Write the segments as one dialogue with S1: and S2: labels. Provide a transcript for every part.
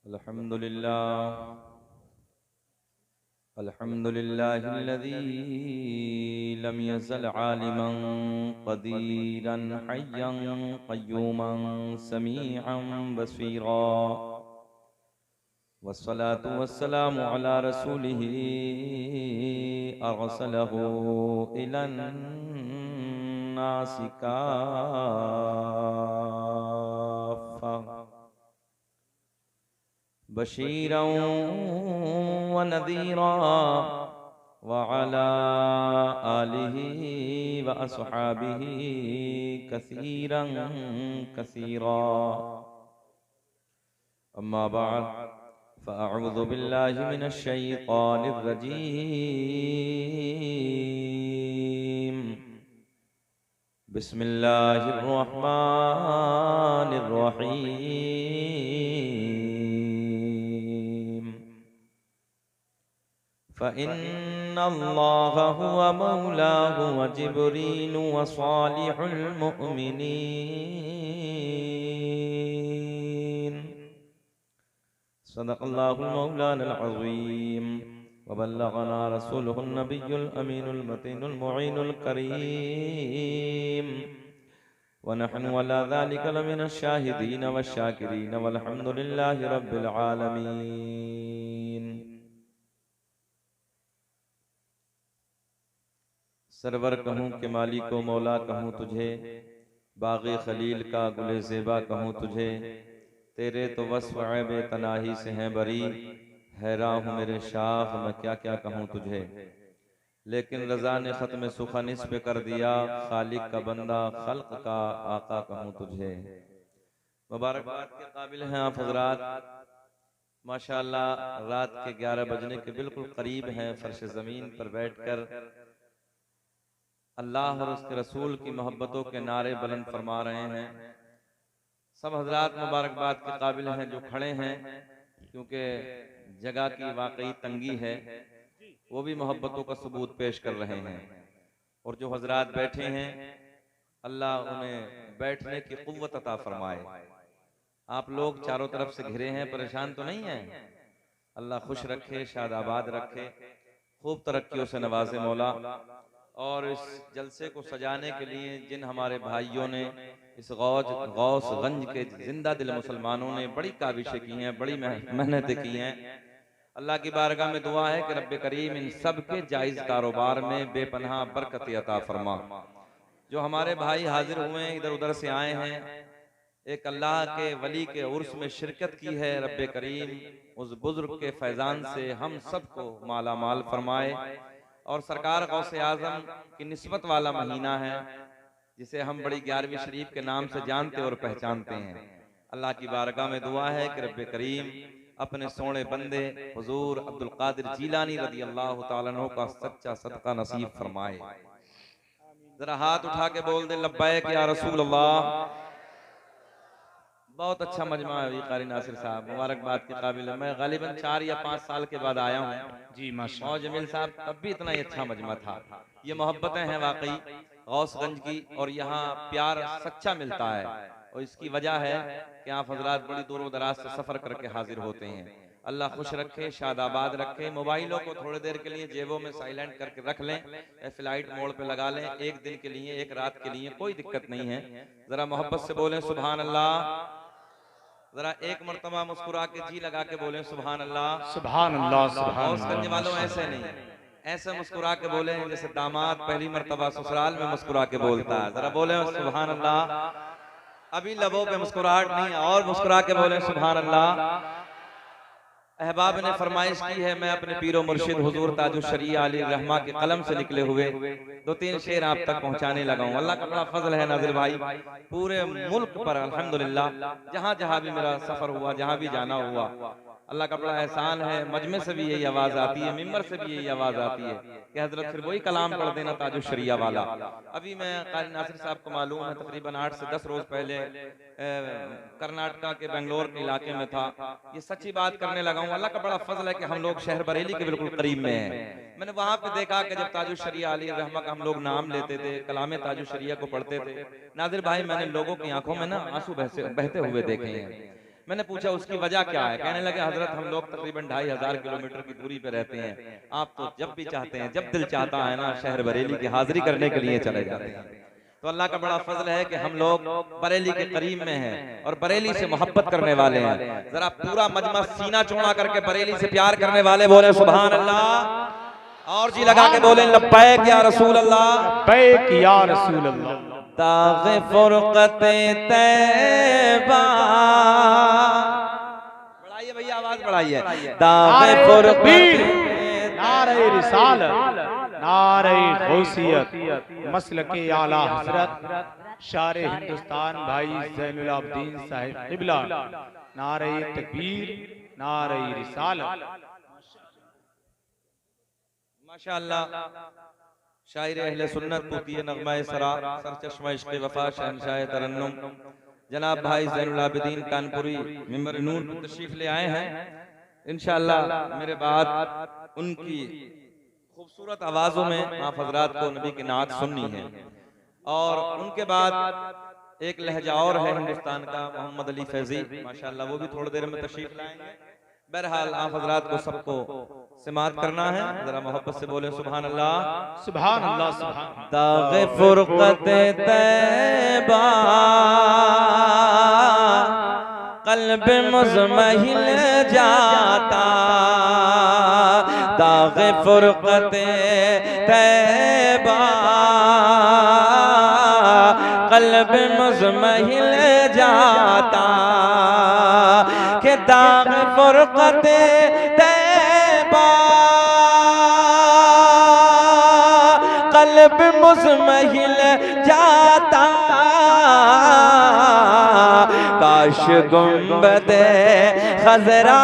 S1: अल्हम्दुलिल्लाहिल्लज़ी lump यज़ल आलिमन क़दीरन हय्यन क़य्यूमन समीअन Basira वस्सलातु वस्सलामु अला रसूलिही अरसलहू Elon नासि काफ़्फ़ा बशीरन व नज़ीरा व अला आलिही व अस्हाबिही कसीरन कसीरा अम्मा बाद फ़अऊज़ु बिल्लाहि मिनश शैतानिर रजीम बिस्मिल्लाहिर रहमानिर रहीम फ़इन्नल्लाह हुव मौलाहु व जिब्रीलु व सालिहुल मुअमिनीन सदक़ल्लाहुल मौलानाल अज़ीम व बल्लगना रसूलुहुन नबियुल अमीनुल मतीनुल मुईनुल करीम व नहनु अला ज़ालिका लमिनश शाहिदीन वश शाकिरीन वल्हम्दुलिल्लाहि रब्बिल आलमीन। सरवर कहूँ के मालिको मौला कहूँ तुझे, बाग़े खलील का गुले ज़ेबा कहूँ तुझे, तेरे तो वस्फ़ ऐब तनाही से हैं बरी, हैरान हूँ मेरे शाख मैं क्या क्या कहूँ तुझे। लेकिन रज़ा ने ख़त्म सुख़निस पे कर दिया, खालिक का बंदा खल्क़ का आका कहूँ तुझे। मुबारकबाद के काबिल हैं आप हज़रात, माशाअल्लाह रात के 11 बजने के बिल्कुल करीब हैं, फर्श ज़मीन पर बैठकर अल्लाह और उसके रसूल की मोहब्बतों के नारे बुलंद फरमा रहे हैं। सब हजरात मुबारकबाद के काबिल हैं जो खड़े हैं, क्योंकि जगह की वाकई तंगी है, वो भी मोहब्बतों का सबूत पेश कर रहे हैं। और जो हजरात बैठे हैं अल्लाह उन्हें बैठने की कुव्वत अता फरमाए। आप लोग चारों तरफ से घिरे हैं, परेशान तो नहीं हैं? अल्लाह खुश रखे, शादाबाद रखे, खूब तरक्कियों से नवाजे मौला। और इस जलसे को सजाने के लिए जिन हमारे भाइयों ने, इस गौसगंज के जिंदा दिल मुसलमानों ने बड़ी काविशें की हैं, बड़ी मेहनतें की हैं, अल्लाह की बारगाह में दुआ है कि रब्बे करीम इन सब के जायज़ कारोबार में बेपनाह बरकत अता फरमा। जो हमारे भाई हाजिर हुए हैं, इधर उधर से आए हैं, एक अल्लाह के वली के उर्स में शिरकत की है, रब्बे करीम उस बुजुर्ग के फैजान से हम सबको माला माल फरमाए। और सरकार गौसे आजम की निस्बत वाला महीना है, जिसे हम बड़ी 11वीं शरीफ के नाम से जानते और पहचानते हैं। अल्लाह की बारगाह में दुआ है कि रब्बे करीम अपने सोने बंदे हुजूर अब्दुल कादिर जीलानी रज़ी अल्लाह तआला अन्हु का सच्चा सदका नसीब फरमाए। जरा हाथ उठा के बोल दे लब्बैक या रसूल अल्लाह। बहुत अच्छा मजमा है कारी नासिर साहब, मुबारकबाद के काबिल है। मैं गालिबन 4 या 5 साल के बाद आया हूँ
S2: जी माशा
S1: और जमील साहब तब भी इतना ही अच्छा मजमा था। ये मोहब्बतें हैं वाकई गौसगंज की, और यहाँ प्यार सच्चा मिलता है। और इसकी वजह है कि आप हजरात बड़ी दूर दराज से सफर करके हाजिर होते हैं। अल्लाह खुश रखे, शादाबाद रखे। मोबाइलों को थोड़ी देर के लिए जेबों में साइलेंट करके रख लें, फ्लाइट मोड पे लगा लें। एक दिन के लिए, एक रात के लिए कोई दिक्कत नहीं है। जरा मोहब्बत से बोलें सुभान अल्लाह। जरा एक मर्तबा मुस्कुरा के जी लगा के बोले सुभान अल्लाह।
S2: सुभान अल्लाह सुभान
S1: गौसगंज वालों
S2: अल्लाह।
S1: ऐसे नहीं, ऐसे मुस्कुरा के बोले जैसे दामाद पहली मर्तबा ससुराल में मुस्कुरा के बोलता है। जरा बोले सुभान अल्लाह। अभी लबों पे मुस्कुराहट नहीं, और मुस्कुरा के बोले सुभान अल्लाह। अहबाब ने फरमाइश की है, मैं अपने पीरो मुर्शिद हुजूर ताजुश शरीया अली रहमा के कलम से निकले हुए 2-3 शेर आप तक पहुंचाने लगा हूं। अल्लाह का बड़ा फजल है नाज़िर भाई, पूरे मुल्क पर अल्हम्दुलिल्लाह जहां जहां भी मेरा सफर हुआ, जहां भी जाना हुआ, अल्लाह का बड़ा एहसान है। मजमे से भी यही आवाज आती है, मिंबर से भी यही आवाज आती है कि हजरत फिर वही कलाम पढ़ देना ताजुश शरीया वाला। अभी मैं कारी नासिर साहब को मालूम है तकरीबन 8 से 10 रोज पहले कर्नाटका के बेंगलोर के इलाके में था। ये सच्ची बात करने लगा हूँ। अल्लाह का बड़ा फजल है कि हम लोग शहर बरेली के बिल्कुल करीब में हैं। मैंने वहां पे देखा कि जब ताजुश शरीया अली रहमा का हम लोग नाम लेते थे, कलामे ताजुश शरीया को पढ़ते थे, नादिर भाई मैंने लोगों की आंखों में ना आंसू बहते हुए देखे हैं। मैंने पूछा उसकी वजह क्या है? कहने लगे हजरत हम लोग तकरीबन 2500 किलोमीटर की दूरी पे रहते हैं, आप तो जब भी चाहते हैं, जब दिल चाहता है ना, शहर बरेली की हाजिरी करने के लिए चले जाते हैं। तो अल्लाह का बड़ा फजल है कि हम लोग बरेली के करीब में हैं और बरेली से मोहब्बत करने वाले हैं। जरा पूरा मजमा सीना चौड़ा करके बरेली से प्यार करने वाले बोले सुभान अल्लाह, और जी लगा के बोले लब्बैक या रसूल अल्लाह,
S2: लब्बैक या रसूल अल्लाह।
S1: दाग़े फ़ुरक़ते तैबा, बढ़ाइए भैया आवाज बढ़ाइए, दाग़े फ़ुरक़ते,
S2: नारे रिसालत, नारे गौसियत, मसलके आला हज़रत शारे हिंदुस्तान भाई ज़ैनुल आबिदीन साहिब क़िबला, नारे तकबीर, नारे रिसालत।
S1: माशाअल्लाह, शायर अहले सुन्नत तूतिए नग़्मा-ए सरा, सरचश्मा इश्क़ वफ़ा, शहंशाह तरन्नुम जनाब भाई ज़ैनुल आबिदीन कानपुरी मिंबर नूर पर तशरीफ ले आए हैं। इंशाअल्लाह मेरे बाद उनकी खूबसूरत आवाज़ों में आप हज़रात को नबी की नात सुननी है, और उनके बाद एक लहजा और है हिंदुस्तान का, मोहम्मद अली फैज़ी माशाअल्लाह, वो भी थोड़ी देर में तशरीफ लाएंगे। बहरहाल आप हज़रात को सबको समात करना है, जरा मोहब्बत से बोले सुभान अल्लाह,
S2: सुभान अल्लाह, सुभान।
S1: दाग़े फ़ुरक़ते तैबा, क़ल्ब मुज़महिल जाता, दाग़े फ़ुरक़ते तैबा, क़ल्ब मुज़महिल जाता, के दाग़े फ़ुरक़ते तैबा, क़ल्ब मुज़महिल जाता, काश गुंबदे खज़रा,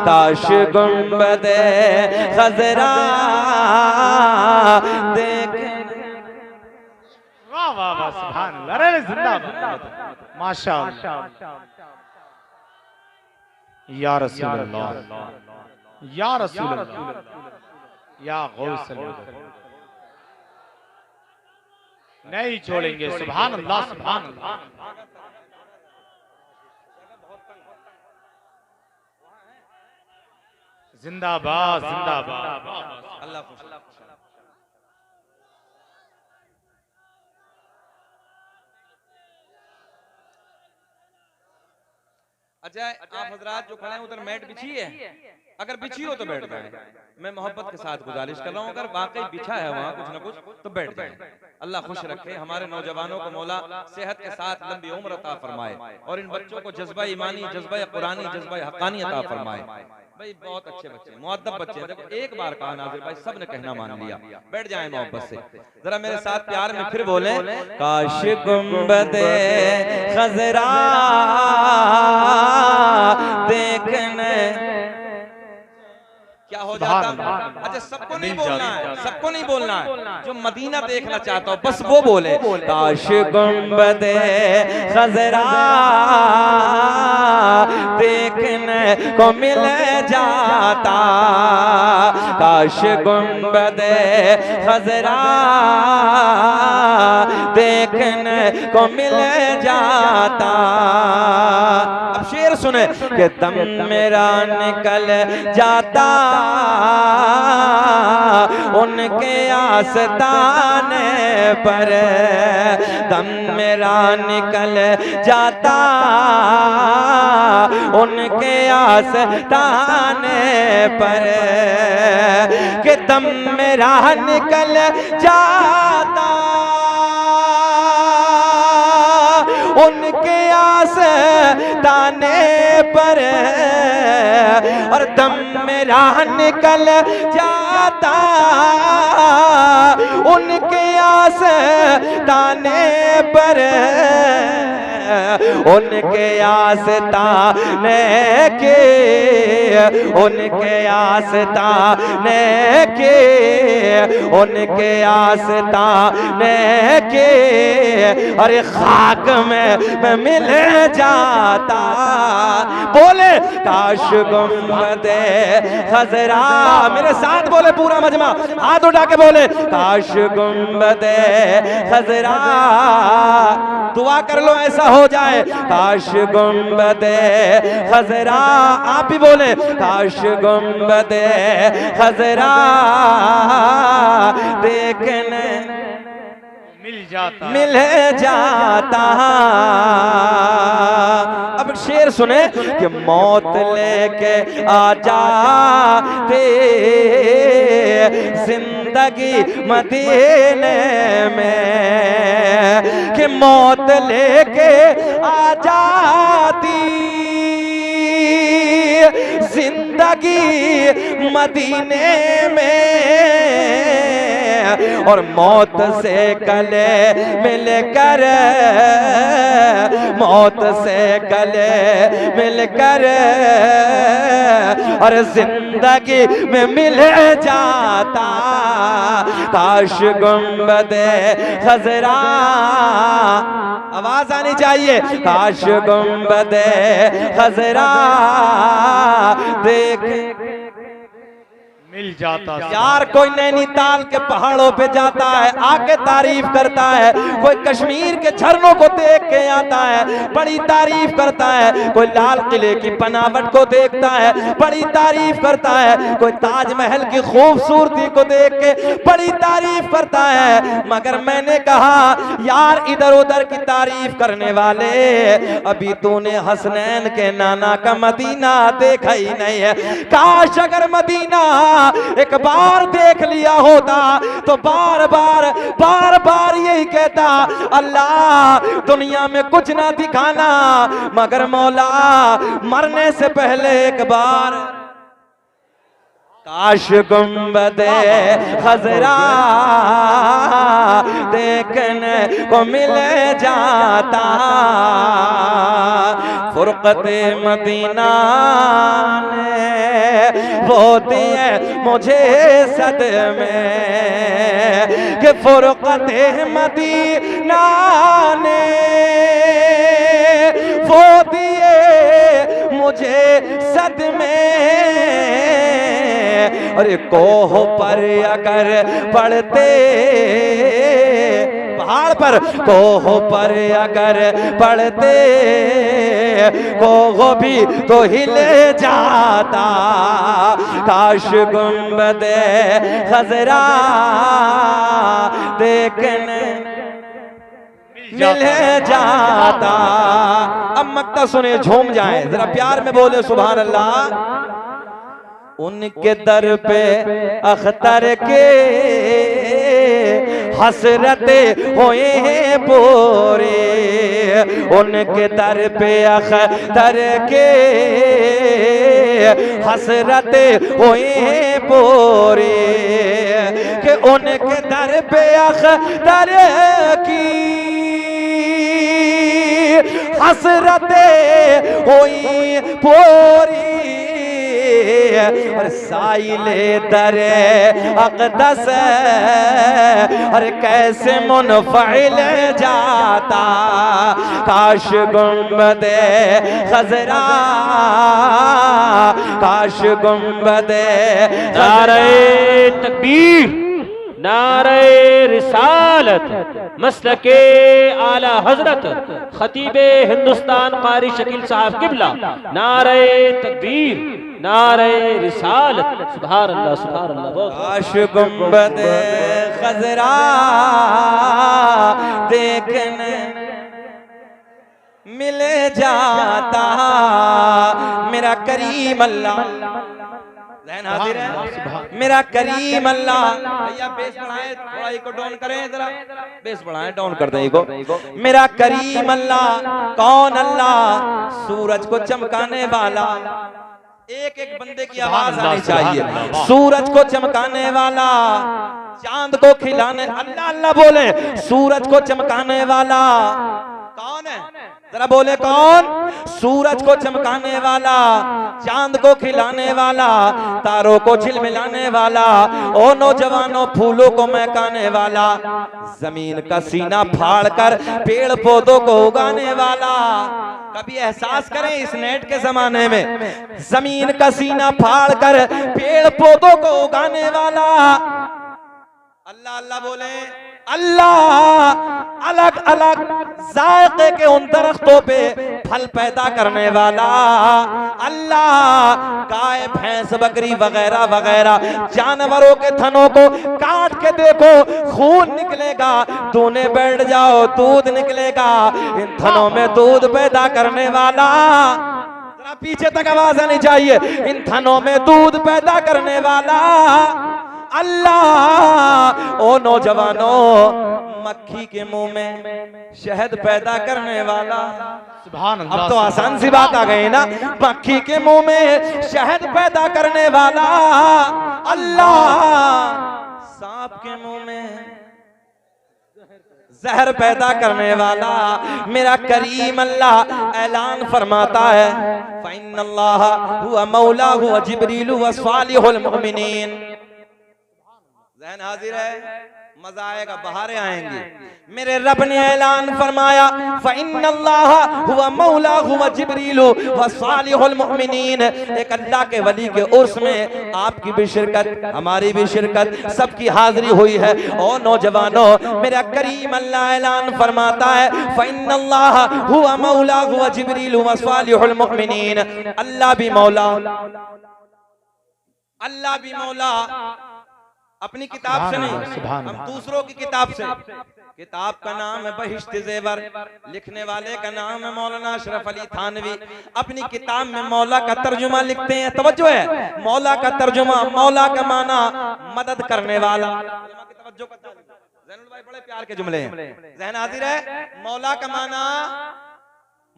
S1: काश गुंबदे खज़रा देख।
S2: वाह वाह वाह, सुभान अल्लाह, अरे जिंदाबाद, माशाअल्लाह। या रसूल अल्लाह, या रसूल अल्लाह, या गौस अल्लाह, नहीं छोड़ेंगे। सुभान अल्लाह, सुभान अल्लाह। जिंदाबाद, जिंदाबाद,
S1: अल्लाह खुश। अच्छा, आप हजरात जो खड़े हैं उधर मैट बिछी है, अगर बिछी हो तो बैठ जाएं। मैं मोहब्बत के साथ गुजारिश कर रहा हूँ, अगर वाकई बिछा है वहाँ कुछ ना कुछ तो बैठ जाएं। अल्लाह खुश रखे, हमारे नौजवानों को मौला सेहत के साथ लंबी उम्र अता फरमाए, और इन बच्चों को जज्बा ईमानी, जज्बा कुरानी, जज्बा हक़ानी अता फरमाए। भाई बहुत अच्छे बच्चे, मुअद्दब बच्चे हैं। देखो एक बार कहा नाज़िर भाई, सबने कहना मान लिया। बैठ जाएं मोहब्बत से, जरा मेरे साथ प्यार में फिर बोले, काश गुंबदे खज़रा देखने, क्या हो जाता? अच्छा सबको नहीं बोलना है, सबको नहीं बोलना है, जो मदीना देखना चाहता हो बस वो बोले, काश गुंबदे खज़रा देखने को मिल जाता, काश गुंबदे खज़रा देखने को मिल जाता। अब शेर सुने कि दम मेरा निकल जाता उनके आस्ताने पर, दम मेरा निकल जाता उनके आस्ताने पर, कि दम मेरा निकल जाता उनके आस्ताने पर, और दम मेरा निकल जाता उनके आस्ताने पर, उनके आस्ताने के, उनके आस्ताने के, उनके आस्ताने के अरे खाक में मैं मिल जाता। बोले काश गुंबदे खजरा, मेरे साथ बोले पूरा मजमा, हाथ उठा के बोले काश गुंबदे खजरा। दुआ कर लो ऐसा हो जाए, काश गुंबदे खजरा। आप भी बोले काश गुंबदे खजरा देखने मिल जाता। अब शेर सुने कि मौत लेके आ जाते जिंदगी मदीने में, कि मौत लेके आ जाती जिंदगी मदीने में, और मौत से गले मिलकर, मौत से गले मिलकर और जिंदगी में मिल जाता। काश गुंबदे खजरा, आवाज आनी चाहिए, काश गुंबदे खजरा देख
S2: मिल जाता।
S1: यार कोई नैनीताल के पहाड़ों पे जाता है, आके तारीफ करता है, कोई कश्मीर के झरनों को देख के आता है, बड़ी तारीफ करता है, कोई लाल किले की बनावट को देखता है, बड़ी तारीफ करता है, कोई ताजमहल की खूबसूरती को देख के बड़ी तारीफ करता है। मगर मैंने कहा यार इधर उधर की तारीफ करने वाले, अभी तूने हसनैन के नाना का मदीना देखा ही नहीं है। काश अगर मदीना एक बार देख लिया होता तो बार बार यही कहता, अल्लाह दुनिया में कुछ ना दिखाना मगर मौला मरने से पहले एक बार काश गुंबदे खजरा देखने को मिल जाता। फुरकते मदीना ने वो दिए मुझे सदमे, कि फुरकते मदीना ने वो दिए मुझे सदमे। अरे कोह पर अगर पड़ते, पहाड़ पर कोह पर अगर पड़ते, कोह भी तो हिल जाता। काश गुंबदे खजरा देखने मिल जाता। अब मक्ता सुने, झूम जाए, जरा प्यार में बोले सुभान अल्लाह। उनके दर पे अख्तर के हसरते हुए हैं पूरे, उनके दर पे अख्तर के हसरते हुए हैं पूरे, कि उनके दर पे अख्तर की हसरते हुई पूरी, और साइले दरे अक़दस और कैसे मुनफ़इल जाता। काश गुंबदे खजरा, काश गुंबदे
S3: नारे तकबीर, नारे रिसालत, मसलके आला हजरत खतीबे हिंदुस्तान कारी शकील साहब किबला, नारे तकबीर, नारे रिसालत, सुभान अल्लाह सुभान अल्लाह।
S1: काश गुंबदे खजरा देखने मिल जाता। मेरा करीम अल्लाह, हाजिर है, मेरा करीम अल्लाह। भैया बेस बढ़ाएं, थोड़ा इको डाउन करें, जरा बेस बढ़ाएं, डाउन कर दें इको। मेरा करीम अल्लाह कौन अल्लाह, सूरज को चमकाने वाला, एक एक बंदे की आवाज आनी चाहिए। सूरज को चमकाने वाला, चांद को खिलाने, अल्लाह अल्लाह बोले, सूरज को चमकाने वाला कौन है? जरा बोले कौन? सूरज को चमकाने वाला, चांद को खिलाने वाला, तारों को झिलमिलाने वाला, ओ नौजवानों फूलों को महकाने वाला, जमीन का सीना फाड़कर पेड़ पौधों को उगाने वाला। कभी एहसास करें इस नेट के जमाने में, जमीन का सीना फाड़कर पेड़ पौधों को उगाने वाला। अल्लाह अल्लाह बोले, अल्लाह अलग अलग जायके के उन दरख्तों पे फल पैदा करने वाला। अल्लाह गाय भैंस बकरी वगैरह वगैरह जानवरों के थनों को काट के देखो, खून निकलेगा, दूने बैठ जाओ दूध निकलेगा। इन थनों में दूध पैदा करने वाला, जरा पीछे तक आवाज आनी चाहिए, इन थनों में दूध पैदा करने वाला अल्लाह। ओ नौजवानों, मक्खी के मुंह में शहद पैदा करने वाला।
S2: सुभान अल्लाह।
S1: अब तो आसान सी बात आ गई ना, मक्खी के मुंह में शहद पैदा करने वाला अल्लाह। सांप के मुंह में जहर पैदा करने वाला मेरा करीम अल्लाह ऐलान फरमाता है, फ़इन्नल्लाह हुवा मौला हुवा जिब्रील हुवा सालिहुल मुमिनीन। ज़हन हाजिर है, मजा आएगा, बहारें आएंगी। मेरे रब ने ऐलान फरमाया, फ़इन्नल्लाह हुवा मौला हुवा जिब्रील व सालिहुल मुमिनीन। एक अल्लाह के वली के उर्स में आपकी भी शिरकत, हमारी भी शिरकत, सबकी हाजिरी हुई है। और नौजवानों, मेरा करीम अल्लाह ऐलान फरमाता है, फ़इन्नल्लाह हुवा मौला हुवा जिब्रील व सालिहुल मुमिनीन। अल्लाह भी मौला, अल्लाह भी मौला, अपनी किताब से नहीं, हम दूसरों की किताब से। किताब का नाम है बहिश्त ज़ेवर, लिखने वाले का नाम है मौलाना अशरफ अली थानवी। अपनी किताब में मौला का तर्जुमा लिखते हैं, तवज्जो है, मौला का तर्जुमा, मौला का माना मदद करने वाला। तवज्जो करता ज़ैनुल भाई, बड़े प्यार के जुमले हैं, ज़हन हाजिर है। मौला का माना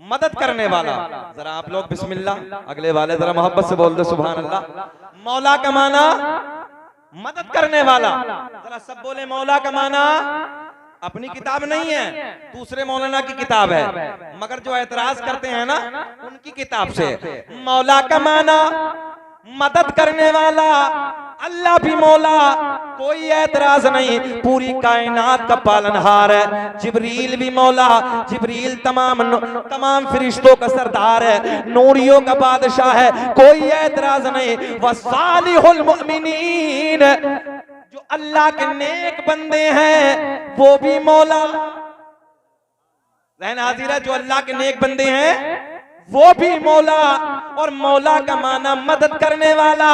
S1: मदद करने वाला। जरा आप लोग बिस्मिल्लाह, अगले वाले जरा मोहब्बत से बोल दे सुभान अल्लाह। मौला का माना मदद करने वाला, जरा सब बोले मौला का माना अपनी किताब नहीं है, दूसरे मौलाना की किताब है, मगर जो एतराज करते हैं ना उनकी किताब से। मौला का माना मदद करने वाला, अल्लाह भी मौला, कोई एतराज नहीं, पूरी कायनात का पालनहार है। जिब्रील भी मौला, जिब्रील तमाम फरिश्तों का सरदार है, नूरियों का बादशाह है, कोई एतराज नहीं। वसालिहुल मुमिनीन, जो अल्लाह के नेक बंदे हैं वो भी मौला। ज़हन हाजिर है, जो अल्लाह के नेक बंदे हैं वो भी मौला। और मौला का माना मदद करने वाला।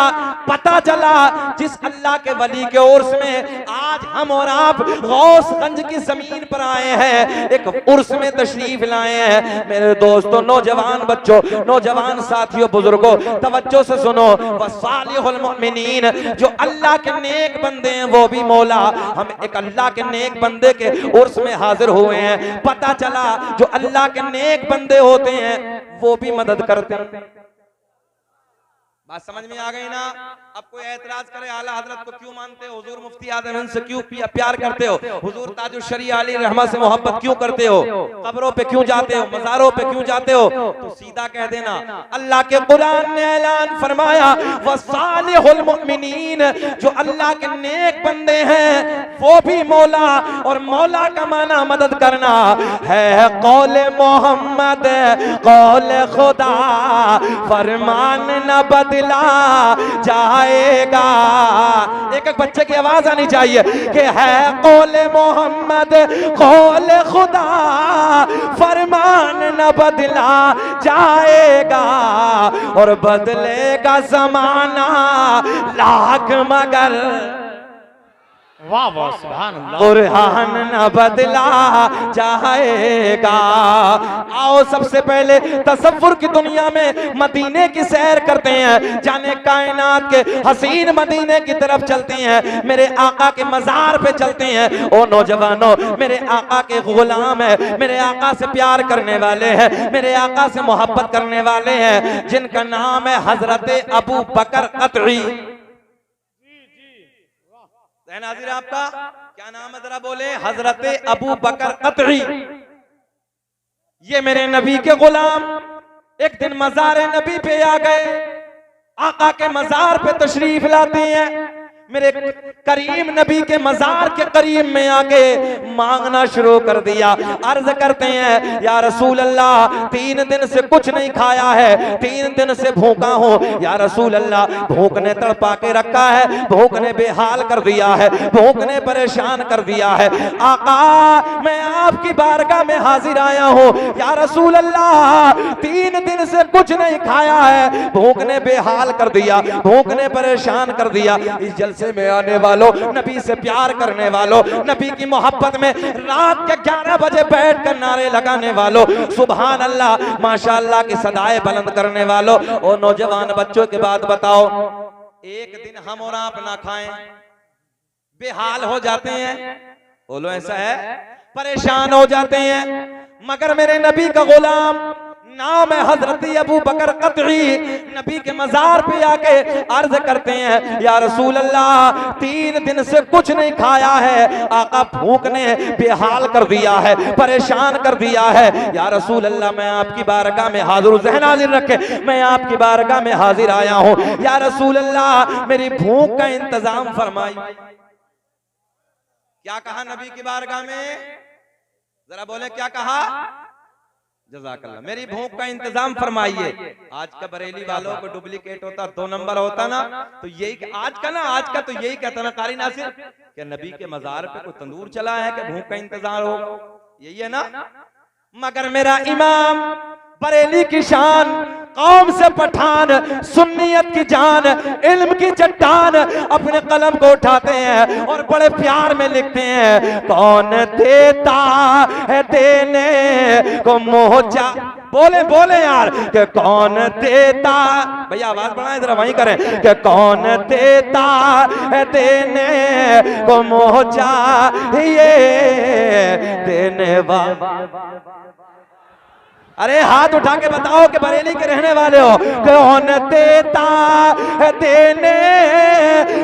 S1: पता चला जिस अल्लाह के वली के उर्स में आज हम और आप गौसगंज की जमीन पर आए हैं, एक उर्स में तशरीफ लाए हैं। मेरे दोस्तों, नौजवान बच्चों, नौजवान साथियों, बुजुर्गों, तवज्जो से सुनो। वसालिहुल मुमिनीन, जो अल्लाह के नेक बंदे हैं वो भी मौला। हम एक अल्लाह के नेक बंदे के उर्स में हाजिर हुए हैं। पता चला जो अल्लाह के नेक बंदे होते हैं वो भी मदद करते हैं। बात समझ में आ गई ना? अब कोई एतराज करे आला हजरत को क्यों मानते हो, हुजूर मुफ्ती आदम से क्यों प्यार करते हो, हुजूर ताजुल शरीया अली रहमा से मोहब्बत क्यों करते हो, कब्रों पे क्यों जाते हो, मज़ारों पे क्यों जाते हो, तो सीधा कह देना अल्लाह के कुरान ने ऐलान फरमाया, वसालिहुल मुमिनीन, जो अल्लाह के नेक बंदे हैं वो भी मौला। और मौला का माना मदद करना है। कौले मोहम्मद कौले खुदा, फरमान न बदला जाएगा। एक एक बच्चे की आवाज आनी चाहिए कि है कौले मोहम्मद कौले खुदा, फरमान न बदला जाएगा। और बदलेगा जमाना लाख मगर,
S2: वाह वाह सुभान अल्लाह,
S1: कुरान न बदला जाएगा। आओ सबसे पहले तसव्वुर की दुनिया में मदीने की सैर करते हैं, जाने कायनात के हसीन मदीने की तरफ चलते हैं, मेरे आका के मजार पे चलते हैं। ओ नौजवानों, मेरे आका के गुलाम है, मेरे आका से प्यार करने वाले हैं, मेरे आका से मोहब्बत करने वाले हैं, जिनका नाम है हजरत अबू बकर क़तई। नाज़िर आपका क्या नाम है, जरा बोले। हजरत अबू बकर क़तई। ये मेरे नबी के गुलाम एक दिन मज़ार नबी पे आ गए, आका के मज़ार पे तशरीफ लाते हैं। मेरे करीम नबी के मज़ार के करीब में आके मांगना शुरू कर दिया। अर्ज करते हैं या रसूल अल्लाह 3 दिन से कुछ नहीं खाया है, 3 दिन से भूखा हूँ। या रसूल अल्लाह भूख ने तड़पा के रखा है, भूख ने बेहाल कर दिया है, भूख ने परेशान कर दिया है। आका मैं आपकी बारगाह में हाजिर आया हूँ। या रसूल अल्लाह 3 दिन से कुछ नहीं खाया है, भूख ने बेहाल कर दिया, भूख ने परेशान कर दिया। इस जलसे में आने वालों, नबी से प्यार करने वालों, नबी की मोहब्बत में रात के 11 बजे बैठ कर नारे लगाने वालों, सुभान अल्लाह माशाअल्लाह की सदाएं बुलंद करने वालों और नौजवान बच्चों के बात बताओ, एक दिन हम और आप ना खाएं बेहाल हो जाते हैं, बोलो ऐसा है, परेशान हो जाते हैं। मगर मेरे नबी का गुलाम नाम है हजरत अबू बकर कतई, नबी के मज़ार पे आके अर्ज करते हैं या रसूल अल्लाह 3 दिन से कुछ नहीं खाया है, आका भूख ने बेहाल कर दिया है, परेशान कर दिया है। या रसूल अल्लाह मैं आपकी बारगाह में हाजिर, ज़हन हाजिर रखे, मैं आपकी बारगाह में हाजिर आया हूँ। या रसूल अल्लाह मेरी भूख का इंतजाम फरमाई। क्या कहा नबी की बारगाह में, जरा बोले क्या कहा, जज़ाकल्लाह, मेरी भूख का इंतजाम फरमाइए। आज का बरेली वालों को डुप्लीकेट होता 2 नंबर होता ना, तो यही आज का तो यही कहता ना कारी नासिर, क्या नबी के मज़ार पे कोई तंदूर चला है कि भूख का इंतजार हो, यही है ना। मगर मेरा इमाम बरेली की शान, कौम से पठान, सुन्नियत की जान, इल्म की चट्टान, अपने कलम को उठाते हैं और बड़े प्यार में लिखते हैं, कौन देता है देने को मोहजा, बोले बोले यार कि कौन देता, भैया आवाज बढ़ाएं जरा वहीं करें, कि कौन देता है देने को मोहजा, ये देने वाला, अरे हाथ उठा के बताओ कि बरेली के रहने वाले हो, कौन देता है देने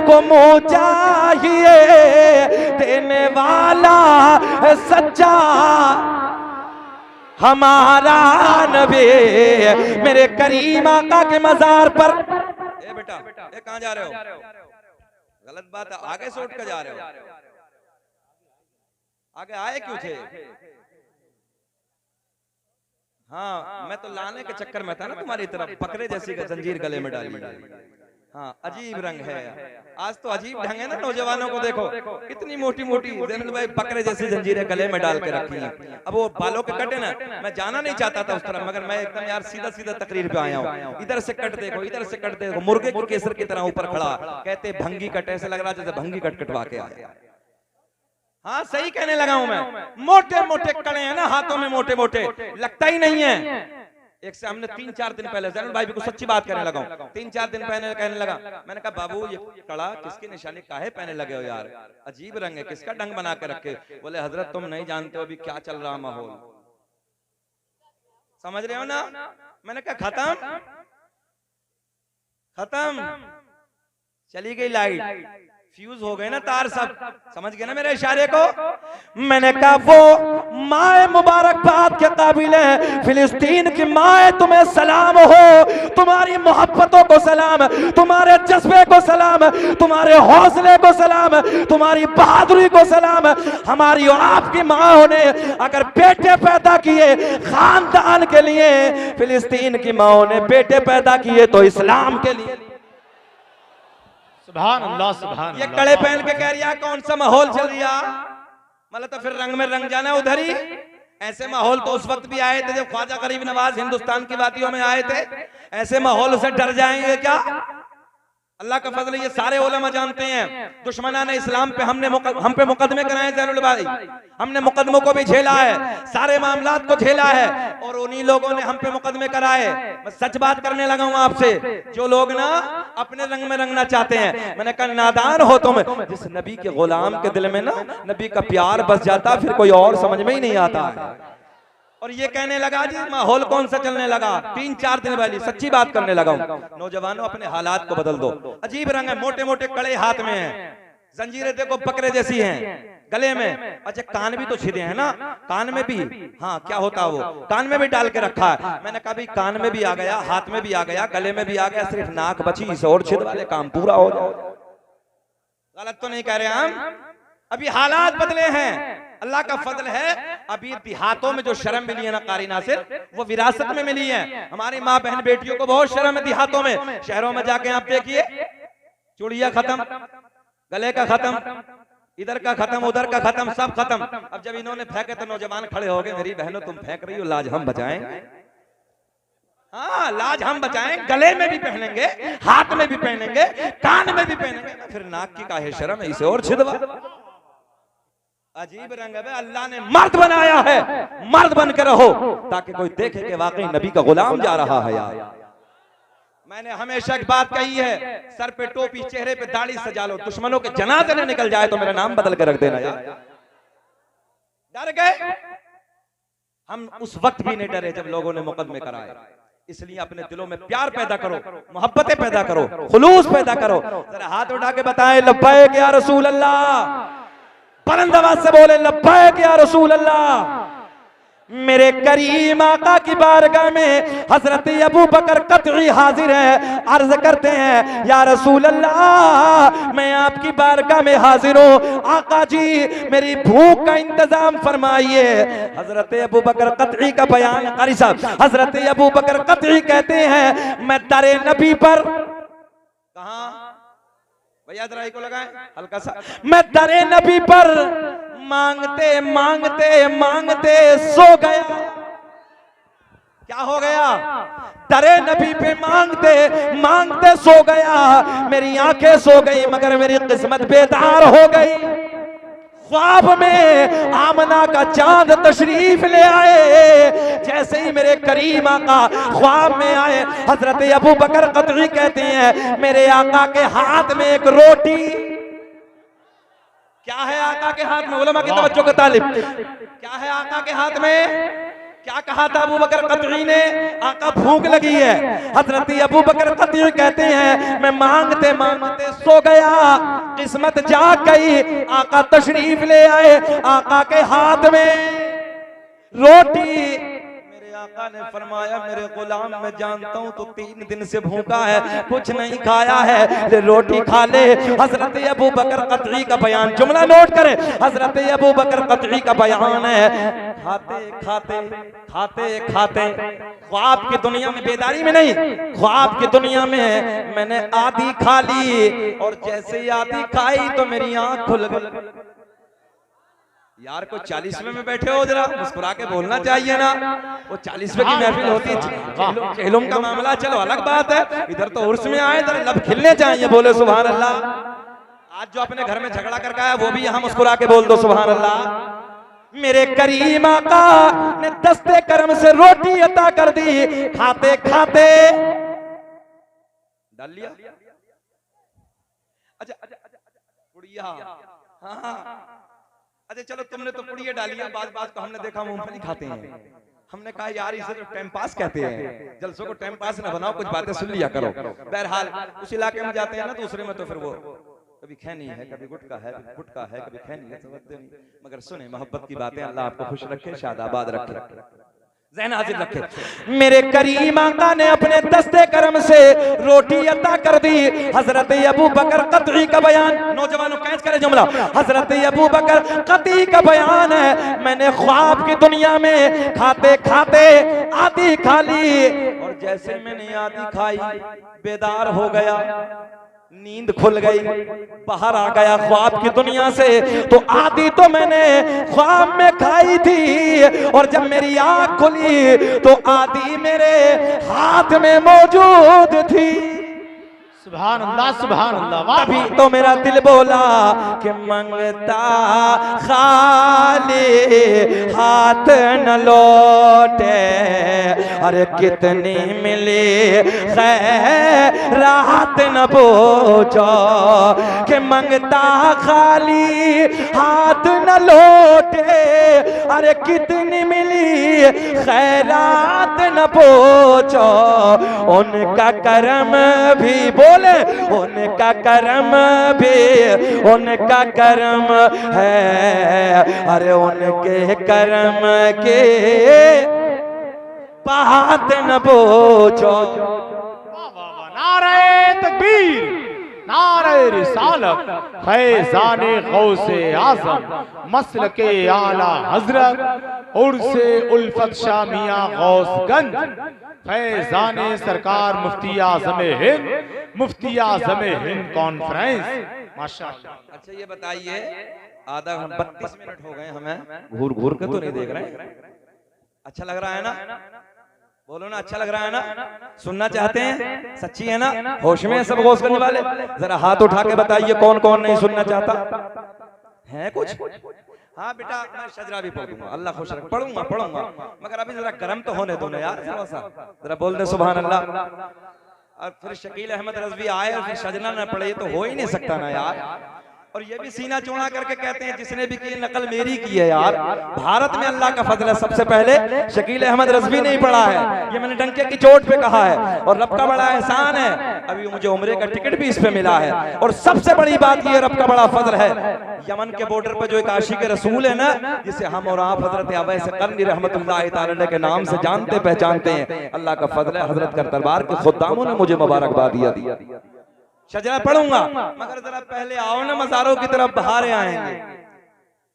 S1: को मुँह चाहिए, देने वाला है सच्चा हमारा नबी। मेरे करीम आका के मज़ार पर, ए बेटा ए कहाँ जा रहे हो, गलत बात है, आगे से उठ कर जा रहे हो, आगे आए क्यों थे। हाँ मैं तो लाने के चक्कर में था ना तुम्हारी तरफ, बकरे जैसी का जंजीर गले में डाली। हाँ अजीब रंग है, आज तो अजीब ढंग है ना, नौजवानों को देखो कितनी मोटी मोटी भाई बकरे जैसी जंजीरें गले में डाल के रखी हैं। अब वो बालों के कटे ना, मैं जाना नहीं चाहता था उस तरफ, मगर मैं एकदम यार सीधा सीधा तकरीर पे आया हूँ। इधर से कट देखो, इधर से कट देखो, मुर्गे की केसर की तरह ऊपर खड़ा, कहते भंगी कट, ऐसे लग रहा जैसे भंगी कट कटवा के आया। हाँ सही कहने लगा हूं मैं, मोटे मोटे कड़े हैं ना हाथों में, मोटे मोटे, लगता ही नहीं है। एक से हमने 3-4 दिन पहले, जैनुल भाई भी को सच्ची बात कहने लगा हूं, 3-4 दिन पहले कहने लगा, मैंने कहा बाबू ये कड़ा किसकी निशानी काहे पहने लगे हो यार, अजीब रंग है, किसका ढंग बना के रखे। बोले हजरत तुम नहीं जानते हो अभी क्या चल रहा माहौल, समझ रहे हो ना। मैंने कहा खत्म खत्म, चली गई लाइट, फ्यूज हो गए ना तार, सब समझ गए ना मेरे इशारे को। मैंने कहा वो माए मुबारकबाद के काबिल है, फिलिस्तीन की माए तुम्हें सलाम हो, तुम्हारी मोहब्बतों को सलाम, तुम्हारे जज्बे को सलाम, तुम्हारे हौसले को सलाम, तुम्हारी बहादुरी को सलाम। हमारी और आपकी माओ ने अगर बेटे पैदा किए खानदान के लिए, फिलिस्तीन की माओ ने बेटे पैदा किए तो इस्लाम के लिए।
S2: सुभान अल्लाह, सुभान
S1: ये कड़े पहन के कह रही कौन सा माहौल चल रहा, मतलब तो फिर रंग में रंग जाना उधर ही। ऐसे माहौल तो उस वक्त भी आए थे जब ख्वाजा गरीब नवाज हिंदुस्तान की वादियों में आए थे, ऐसे माहौल से डर जाएंगे क्या। अल्लाह का फजल, ये सारे उलमा जानते हैं, दुश्मनान इस्लाम पे हम पे मुकदमे कराए ज़ैनुल भाई, हमने मुकदमों को भी झेला है, सारे मामलात को झेला है, और उन्हीं लोगों ने हम पे मुकदमे कराए। मैं सच बात करने लगा हूं आपसे, जो लोग ना अपने रंग में रंगना चाहते हैं, मैंने कहा नादान हो तुम। जिस नबी के गुलाम के दिल में ना नबी का प्यार बस जाता, फिर कोई और समझ में ही नहीं आता। और ये कहने लगा जी माहौल कौन सा चलने लगा, 3-4 दिन पहले सच्ची बात करने लगा हूं, नौजवानों अपने हालात को बदल दो। अजीब रंग है, मोटे मोटे कड़े हाथ में हैं, जंजीरें देखो बकरे जैसी हैं गले में। अच्छा कान भी तो छिदे हैं ना, कान में भी, हाँ क्या होता वो, कान में भी डाल के रखा है। मैंने कहा भी कान में भी आ गया, हाथ में भी आ गया, गले में भी आ गया, सिर्फ नाक बची, इसे और छिद वाले काम पूरा हो जाए। गलत तो नहीं कह रहे हम, अभी हालात बदले हैं, अल्लाह का फजल है। अभी देहातों में जो शर्म मिली है ना कारी नासिर, वो विरासत में मिली है। हमारी माँ बहन बेटियों को बहुत शर्म है देहातों में। शहरों में जाके आप देखिए, चूड़िया खत्म, गले का खत्म, इधर का खत्म, उधर का खत्म, सब खत्म। अब जब इन्होंने फेंके तो नौजवान खड़े हो गए, मेरी बहनों तुम फेंक रही हो, लाज हम बचाएं। हाँ लाज हम बचाएं, गले में भी पहनेंगे, हाथ में भी पहनेंगे, कान में भी पहनेंगे, फिर नाक की काहे शर्म है, इसे और छिदवा। अजीब रंग है, अल्लाह ने मर्द बनाया है, मर्द बन के रहो ताकि कोई देखे कि वाकई नबी का गुलाम जा रहा है। यार मैंने हमेशा एक बात कही है, सर पे टोपी, चेहरे पे दाढ़ी सजा लो, दुश्मनों के जनाजे न निकल जाए तो मेरा नाम बदल के रख देना। यार डर गए हम, उस वक्त भी नहीं डरे जब लोगों ने मुकदमे कराए। इसलिए अपने दिलों में प्यार पैदा करो, मोहब्बतें पैदा करो, खुलूस पैदा करो। जरा हाथ उठा के बताएं लब्बैक या रसूल अल्लाह, बुलंद आवाज से बोले लब्बैक या रसूल अल्लाह। मेरे करीम आका की बारगाह में हजरत अबू बकर कतई हाजिर है, अर्ज करते हैं या रसूल अल्लाह मैं आपकी बारगाह में हाजिर हूँ, आका जी मेरी भूख का इंतजाम फरमाइए। हजरत अबू बकर कतई का बयान, कारी साहब, हजरत अबू बकर कतई कहते हैं मैं दरे नबी पर, कहाँ याद रहा को लगाए हल्का सा, मैं दरे नबी पर मांगते मांगते मांगते सो गया। क्या हो गया? दरे नबी पे मांगते मांगते सो गया। मेरी आंखें सो गई मगर मेरी किस्मत बेदार हो गई। ख्वाब में आमना का चांद तशरीफ ले आए। जैसे ही मेरे करीम आका ख्वाब में आए, हजरत अबू बकर कतई कहते हैं मेरे आका के हाथ में एक रोटी, क्या है आका के हाथ में, उलमा की तवज्जो का तालिब, क्या है आका के हाथ में? क्या कहा था अबू बकर कतई ने? आका भूख लगी है। हजरत अबू बकर कतई कहते हैं मैं मांगते मांगते सो गया, किस्मत जाग गई, आका तशरीफ ले आए, आका के हाथ में रोटी। मेरे आका ने फरमाया मेरे गुलाम मैं जानता हूँ तो 3 दिन से भूखा है, कुछ नहीं खाया है, ले रोटी खा ले। हजरत अबू बकर कतई का बयान, जुमला नोट करें, हजरत अबू बकर कतई का बयान है खाते खाते खाते खाते, ख्वाब की दुनिया में, बेदारी में नहीं, ख्वाब की दुनिया में मैंने आधी खा ली और जैसे ही आधी खाई तो मेरी आंख खुल गई। यार को 40वें में बैठे हो, जरा मुस्कुरा के बोलना चाहिए ना। वो 40वें की महफिल होती है, चेहलुम का मामला चलो अलग बात है, इधर तो उर्स में आए, जरा लब खिलने चाहिए, बोले सुभान अल्लाह। आज जो अपने घर में झगड़ा करके आया वो भी यहाँ मुस्कुरा के बोल दो सुभान अल्लाह। मेरे करीम आका ने दस्ते करम से रोटी अता कर दी, खाते खाते डाल लिया। अच्छा पुड़िया, हाँ अच्छा चलो तुमने तो पुड़िया डाली है, बात बात को हमने देखा मूंगफली खाते हैं। हमने कहा यार इसे तो टाइम पास कहते हैं, जलसों को टाइम पास ना बनाओ, कुछ बातें सुन लिया करो। बहरहाल उस इलाके में जाते हैं ना, दूसरे में तो फिर वो कभी खैनी है, कभी गुटका है, कभी गुटका है, कभी खैनी है, मगर सुने मोहब्बत की बातें। अल्लाह आपको खुश रखे, शादाबाद रखे, ज़हन हाजिर रखे। मेरे करीम आका ने अपने दस्ते करम से रोटी अता कर दी। हजरत अबू बकर कतई का बयान, नौजवानों कैच करे जुमला, हजरत अबू बकर कतई का बयान है मैंने ख्वाब की दुनिया में खाते खाते आधी खा ली और जैसे मैंने आधी खाई बेदार हो गया, नींद खुल गई, बाहर आ गया ख्वाब की दुनिया से। तो आधी तो मैंने ख्वाब में खाई थी और जब मेरी आंख खुली तो आधी मेरे हाथ में मौजूद थी।
S2: सुभान अल्लाह, सुभान अल्लाह।
S1: अभी तो मेरा दिल बोला कि मंगता खाली हाथ न लौटे, अरे कितनी मिली खैरात न पूछो, कि मंगता खाली हाथ न लौटे, अरे कितनी मिली खैरात न पूछो, उनका करम भी बोले उनका करम भी उनका करम है, अरे उनके करम के बात न पूछो।
S2: नारे तकबीर, नारे रिसालत, फैज़ाने गौसे आज़म, मसलके आला हजरत, उर्से उल्फत शामिया गौसगंज, फैज़ाने सरकार मुफ्ती आज़म हिंद, मुफ्ती आज़म हिंद कॉन्फ्रेंस। माशाअल्लाह।
S1: अच्छा ये बताइए, आधा 32 मिनट हो गए, हमें घूर घूर के तो नहीं देख रहे? अच्छा लग रहा है ना? बोलो ना, अच्छा लग रहा है ना? सुनना चाहते हैं? सच्ची है ना? होश में सब गौस करने वाले? जरा हाथ उठा के बताइए कौन कौन नहीं सुनना चाहता है कुछ? हाँ बेटा, मैं शजरा भी पढ़ दूंगा, अल्लाह खुश रखे, पढ़ूंगा, मगर अभी जरा गर्म तो होने दो ना यार, जरा बोल दे सुभान अल्लाह। और फिर शकील अहमद रज़वी आए और फिर शजना न पढ़े, तो हो ही नहीं सकता ना यार। और ये भी सीना चौड़ा करके कहते हैं जिसने भी की नकल मेरी की है यार। भारत में अल्लाह का फजल है, सबसे पहले शकील अहमद रज़वी ने ही पढ़ा है, ये मैंने डंके की चोट पे कहा है, और रब का बड़ा एहसान है अभी मुझे उम्रे का टिकट भी इस पे मिला है। और सबसे बड़ी बात ये रब का बड़ा फजल है, यमन के बॉर्डर पे जो एक आशिक रसूल है ना, जिसे हम और आप हजरत अवैस करनी रहमतुल्लाह तआला के नाम से जानते पहचानते हैं, अल्लाह का फजल है, हजरत के दरबार के खुद्दामों ने मुझे मुबारकबाद दिया। शजरा पढ़ूंगा, मगर जरा पहले आओ ना मज़ारों की तरफ, बहारे आएंगे।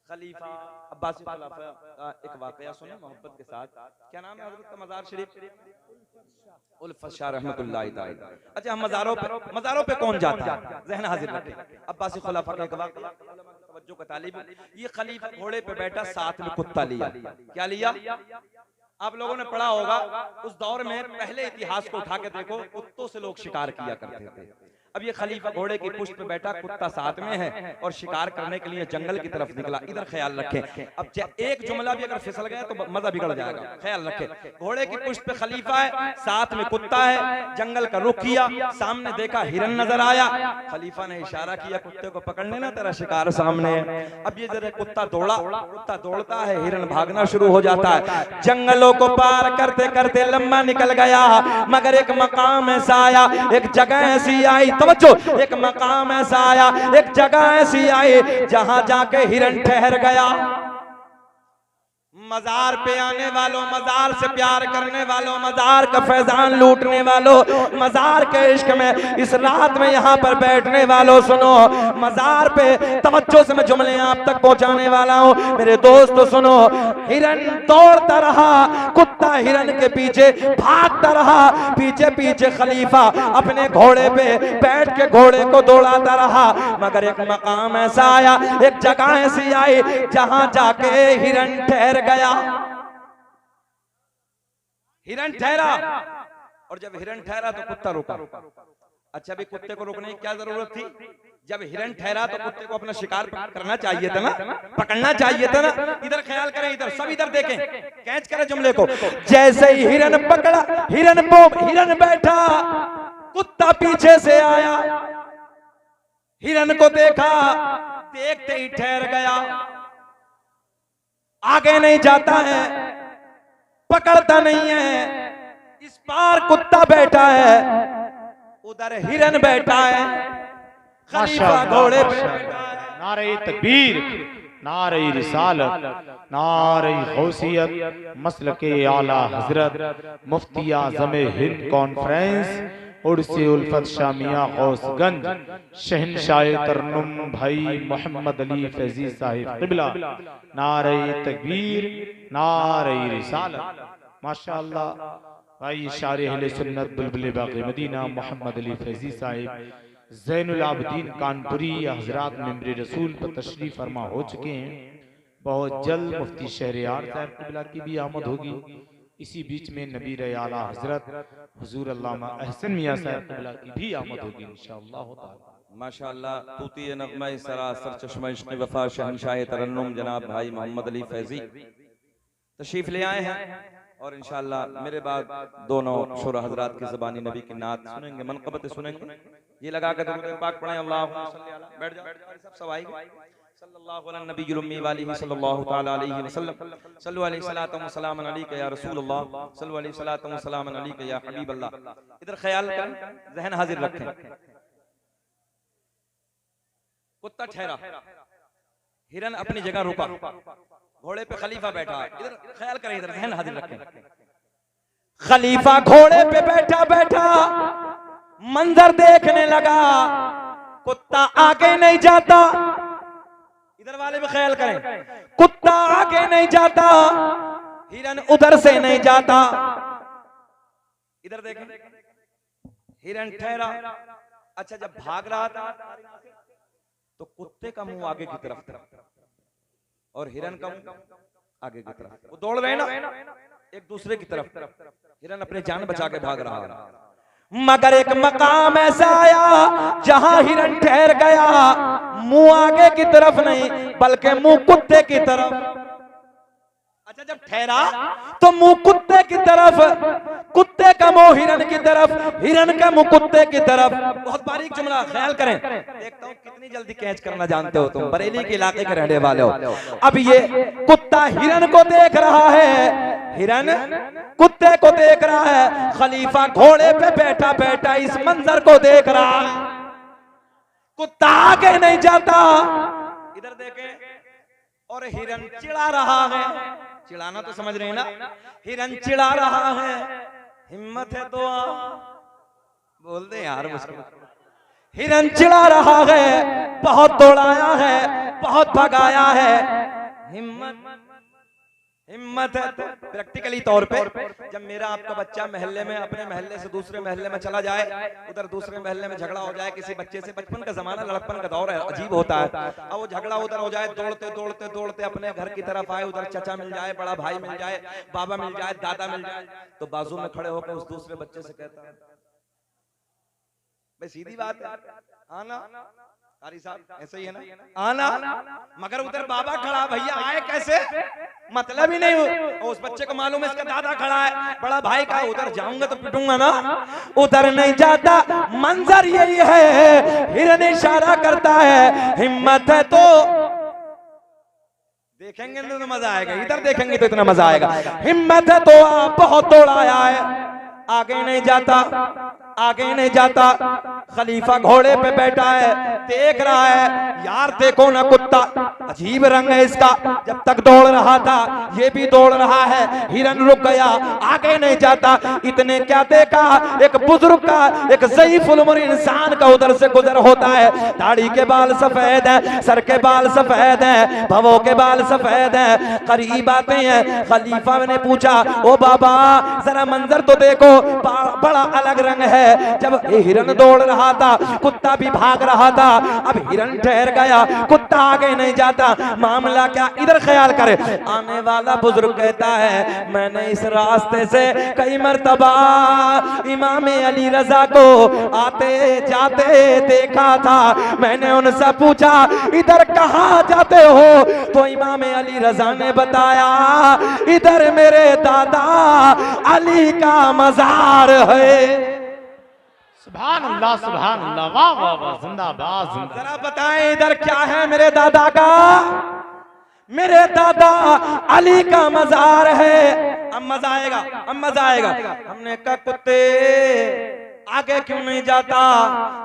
S1: खलीफा अब्बासी खलीफा का एक वाकया सुने मोहब्बत के साथ। क्या नाम है हजरत का मज़ार शरीफ? उल्फत शाह रहमतुल्लाह तआला। अच्छा, हम मज़ारों पे कौन जाता है? ज़हन हाजिर रखें। अब्बासी खलीफा का एक वाकया, तवज्जो का तालिब। ये खलीफा घोड़े पे बैठा, साथ में कुत्ता लिया। क्या लिया? आप लोगों ने पढ़ा होगा, उस दौर में पहले इतिहास को उठा के देखो, कुत्तों से लोग शिकार किया करते थे। अब ये खलीफा घोड़े की पुष्ट पे बैठा, कुत्ता साथ में है, और शिकार करने के लिए जंगल की तरफ निकला। इधर ख्याल रखें, अब एक जुमला भी अगर फिसल गया तो मजा बिगड़ जाएगा, ख्याल रखें। घोड़े की पुष्ट पे खलीफा है, साथ में कुत्ता है, जंगल का रुख किया, सामने देखा हिरन नजर आया, खलीफा ने इशारा किया कुत्ते को पकड़ने ना, तेरा शिकार सामने है। अब ये जरा कुत्ता दौड़ा, कुत्ता दौड़ता है, हिरन भागना शुरू हो जाता है। जंगलों को पार करते करते लंबा निकल गया, मगर एक मकाम ऐसा आया, एक जगह ऐसी आई, एक मकाम ऐसा आया, एक जगह ऐसी आई जहां जाके हिरन ठहर गया। मजार पे आने वालों, मजार से प्यार करने वालों, मजार का फैजान लूटने वालों, मजार के इश्क में इस रात में यहाँ पर बैठने वालों, सुनो, मजार पे तवज्जो से मैं जुमले आप तक पहुँचाने वाला हूँ मेरे दोस्तों, सुनो। हिरन दौड़ता रहा, कुत्ता हिरन के पीछे भागता रहा, पीछे पीछे खलीफा अपने घोड़े पे बैठ के घोड़े को दौड़ाता रहा, मगर एक मकाम ऐसा आया, एक जगह ऐसी आई जहां जाके हिरन ठहर गया। हिरन ठहरा, और जब हिरन ठहरा तो कुत्ता रुका। अच्छा, भी कुत्ते को रुकने की क्या जरूरत थी? जब हिरन ठहरा तो कुत्ते को अपना शिकार करना चाहिए था ना, पकड़ना चाहिए था ना। इधर ख्याल करें, इधर सब इधर देखें, कैच करें जुमले को। जैसे ही हिरन पकड़ा, हिरन बैठा, कुत्ता पीछे से आया, हिरन को देखा, देखते ही ठहर गया, आगे नहीं जाता है, पकड़ता नहीं है। इस पार कुत्ता बैठा है, उधर हिरन बैठा है, खलीफा घोड़े पे बैठा है।
S2: नारे तकबीर, नारे रिसालत, नारे गौसियत, मसलके आला हजरत, मुफ्ती आज़म हिंद कॉन्फ्रेंस, उर्से उल्फत शामिया गौसगंज, शहनशाह तरन्नुम भाई मोहम्मद अली फैजी साहिब क़िबला। नारे तकबीर, नारे रिसालत। माशाअल्लाह, भाई शारे अहले सुन्नत बुलबुल बाक़ी मदीना मोहम्मद अली फैजी साहिब ज़ैनुल आबिदीन कानपुरी हज़रात मेंबरे रसूल पर तशरीफ फरमा हो चुके हैं। बहुत जल्द मुफ्ती शहरयार साहब क़िबला की भी आमद होगी। इसी बीच में नबीर आला हजरत हुजूर अल्लामा अहसन मियां साहब क़िबला की भी आमद होगी इंशाअल्लाह ताला।
S1: माशाअल्लाह, तूती नग़मा सरासर चश्मा इश्क़ वफ़ा शहनशाह तरन्नुम जनाब भाई मोहम्मद अली फैजी तशरीफ ले आए हैं, और इंशाअल्लाह मेरे बाद दोनों शोरा हजरात की ज़बानी नबी की नात सुनेंगे, मनक़बत सुनेंगे। ये लगा कर दुरूद पाक पढ़ें, अल्लाहुम्मा सल्ली अला, बैठ जाओ सब आएंगे, सल्लल्लाहु अलैहि नबीयुल उम्मी वालिही सल्लल्लाहु तआला अलैहि वसल्लम, सल्लु अलैहि सलातु व सलामन अलैका या रसूलल्लाह, सल्लु अलैहि सलातु व सलामन अलैका या हबीबल्लाह। इधर ख्याल करें, ज़हन हाजिर रखें। कुत्ता ठहरा, हिरन अपनी जगह रुका, घोड़े पे खलीफा बैठा है। इधर ख्याल करें, इधर ध्यान हाजिर रखें। खलीफा घोड़े पे बैठा बैठा मंजर देखने लगा, कुत्ता आगे नहीं जाता। इधर वाले भी ख्याल करें, कुत्ता आगे नहीं जाता, हिरन उधर से नहीं जाता। इधर देखें, हिरन ठहरा। अच्छा, जब भाग रहा था तो कुत्ते का मुंह आगे की तरफ था और हिरन का मुंह आगे की तरफ। वो दौड़ रहे ना एक दूसरे की तरफ, हिरन अपने जान बचा के भाग रहा है। मगर एक मकाम ऐसा आया जहां हिरन ठहर गया, मुंह आगे की तरफ नहीं बल्कि मुंह कुत्ते की तरफ। अच्छा, जब ठहरा तो मुंह कुत्ते की तरफ, कुत्ते का मुंह हिरन की तरफ, हिरन का मुंह कुत्ते की तरफ। बहुत बारीक जुमला, ख्याल करें। देखता हूं कितनी जल्दी कैच करना जानते हो तुम, बरेली के इलाके के रहने वाले हो। अब ये कुत्ता हिरन को देख रहा है, हिरन कुत्ते को देख रहा है, खलीफा घोड़े पे बैठा बैठा इस मंजर को देख रहा है। कुत्ता आगे नहीं जाता, इधर देखें, और हिरन चिढ़ा रहा है। चिढ़ाना तो समझ रहे हैं ना, हिरन चिढ़ा रहा है। हिम्मत है तो बोल दे यार मुझको। हिरन चिढ़ा रहा है, बहुत दौड़ाया है, बहुत भगाया है। हिम्मत है तो प्रैक्टिकली तौर पे जब मेरा आपका बच्चा मोहल्ले में अपने मोहल्ले से दूसरे मोहल्ले में चला जाए, उधर दूसरे मोहल्ले में झगड़ा हो जाए किसी बच्चे से, बचपन का जमाना, लड़कपन का दौर है, अजीब होता है। अब वो झगड़ा उधर हो जाए, दौड़ते दौड़ते दौड़ते अपने घर की तरफ आए, उधर चचा मिल जाए, बड़ा भाई मिल जाए, बाबा मिल जाए, दादा मिल जाए, तो बाजू में खड़े होकर उस दूसरे बच्चे से कहता है, भाई सीधी बात है, आना कारी साहब ऐसे ही है ना, आना। मगर उधर बाबा खड़ा, भैया आए कैसे, मतलब ही नहीं हो। उस बच्चे को मालूम है इसका दादा खड़ा है, बड़ा भाई का, उधर जाऊंगा तो पिटूंगा ना, उधर नहीं जाता। मंजर यही है, हिरन इशारा करता है, हिम्मत है तो देखेंगे तो मजा आएगा, इधर देखेंगे तो इतना मजा आएगा। हिम्मत है तो आप, बहुत दौड़ाया है, आगे नहीं जाता, आगे नहीं जाता। खलीफा घोड़े पे बैठा है, देख रहा है, यार देखो ना कुत्ता, अजीब रंग है इसका। जब तक दौड़ रहा था ये भी दौड़ रहा है, हिरन रुक गया, आगे नहीं जाता। इतने क्या देखा, एक बुजुर्ग का, एक ज़ईफ़ुल उम्र इंसान का उधर से गुजर होता है। दाढ़ी के बाल सफेद हैं, सर के बाल सफेद हैं, भवों के बाल सफेद हैं, करीब आते हैं। खलीफा ने पूछा, ओ बाबा जरा मंजर तो देखो, बड़ा अलग रंग है। जब हिरन दौड़ रहा था, कुत्ता भी भाग रहा था, अब हिरन ठहर गया, कुत्ता आगे नहीं जाता। मामला क्या, इधर ख्याल करे। आने वाला बुजुर्ग कहता है, मैंने इस रास्ते से कई मर्तबा इमाम अली रजा को आते जाते देखा था। मैंने उनसे पूछा, इधर कहाँ जाते हो, तो इमाम अली रजा ने बताया, इधर मेरे दादा अली का मजार है।
S2: सुभान अल्लाह, सुभान अल्लाह, वाह वाह वाह, जिंदाबाद जिंदाबाद।
S1: जरा बताएं इधर क्या है मेरे दादा का, मेरे दादा अली का मजार है। अब मजा आएगा, अब मजा आएगा। हमने कहा कुत्ते आगे क्यों नहीं जाता,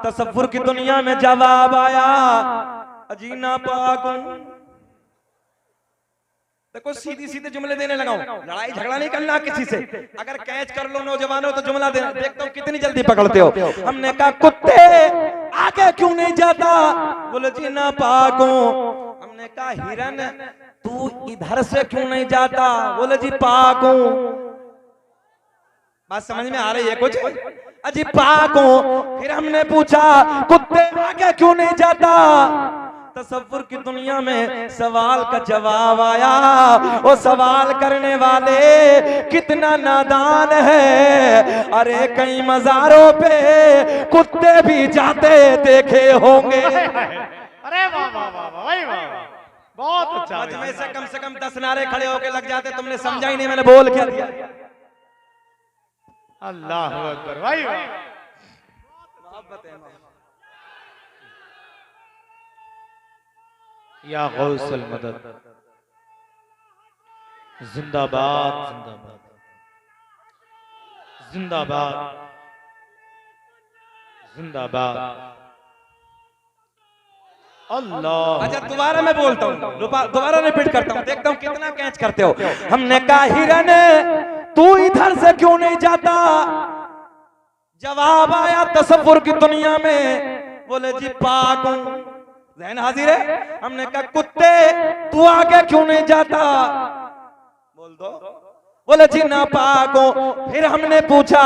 S1: तसव्वुर की दुनिया में जवाब आया, अजीना पाक। देखो सीधी सीधे जुमले देने लगा हूं, लड़ाई झगड़ा नहीं करना किसी से। अगर कैच कर लो नौजवानों तो जुमला देना, देखता हूं कितनी जल्दी पकड़ते हो। हमने कहा कुत्ते आगे क्यों नहीं जाता, बोले जी ना पाको। हमने कहा हिरन तू इधर से क्यों नहीं जाता, बोले जी पाको। बात समझ में आ रही है कुछ, अजी पाको। फिर हमने पूछा कुत्ते आगे क्यों नहीं जाता, तसव्वुर की दुनिया में सवाल का जवाब आया। वो सवाल करने वाले कितना नादान है, अरे कई मज़ारों पे कुत्ते भी जाते देखे होंगे।
S2: अरे वाह वाह वाह वाह वाह, बहुत अच्छा।
S1: मजमे से कम 10 नारे खड़े होके लग जाते, तुमने समझा ही नहीं मैंने बोल क्या दिया।
S2: अल्लाह अकबर, भाई वाह।
S1: मोहब्बत है।
S2: या गौसल मदद, जिंदाबाद जिंदाबाद जिंदाबाद जिंदाबाद। अल्लाह।
S1: अच्छा दोबारा मैं बोलता हूँ, दोबारा रिपीट करता हूँ, देखता हूँ कितना कैच करते हो। हमने कहा हिरन तू इधर से क्यों नहीं जाता, जवाब आया तसव्वुर की दुनिया में, बोले जी पाक हूं, ज़हन हाजिर है। हमने कहा कुत्ते तू आगे क्यों नहीं जाता, बोल दो, बोले जी नापाक हूं। फिर हमने पूछा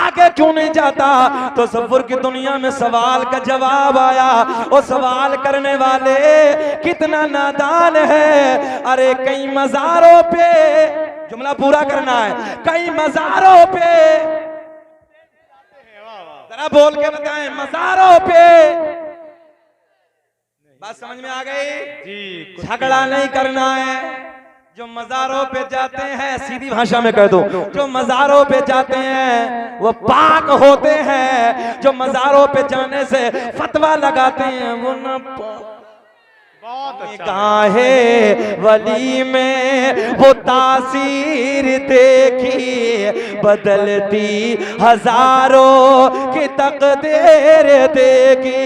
S1: आगे क्यों नहीं जाता, तो तसव्वुर की दुनिया में सवाल का जवाब आया। वो सवाल करने वाले कितना नादान है। अरे कई मज़ारों पे, जुमला पूरा करना है, कई मज़ारों पे, जरा बोल के बताएं, मज़ारों पे, बात समझ में आ गई जी। झगड़ा नहीं करना है। जो मज़ारों पे जाते हैं, सीधी भाषा में कह दो, जो मज़ारों पे जाते हैं वो पाक होते हैं, जो मज़ारों पे जाने से फतवा लगाते हैं वो न काहे वली में वो तासीर देखी, बदलती हजारों की तकदीर देखी।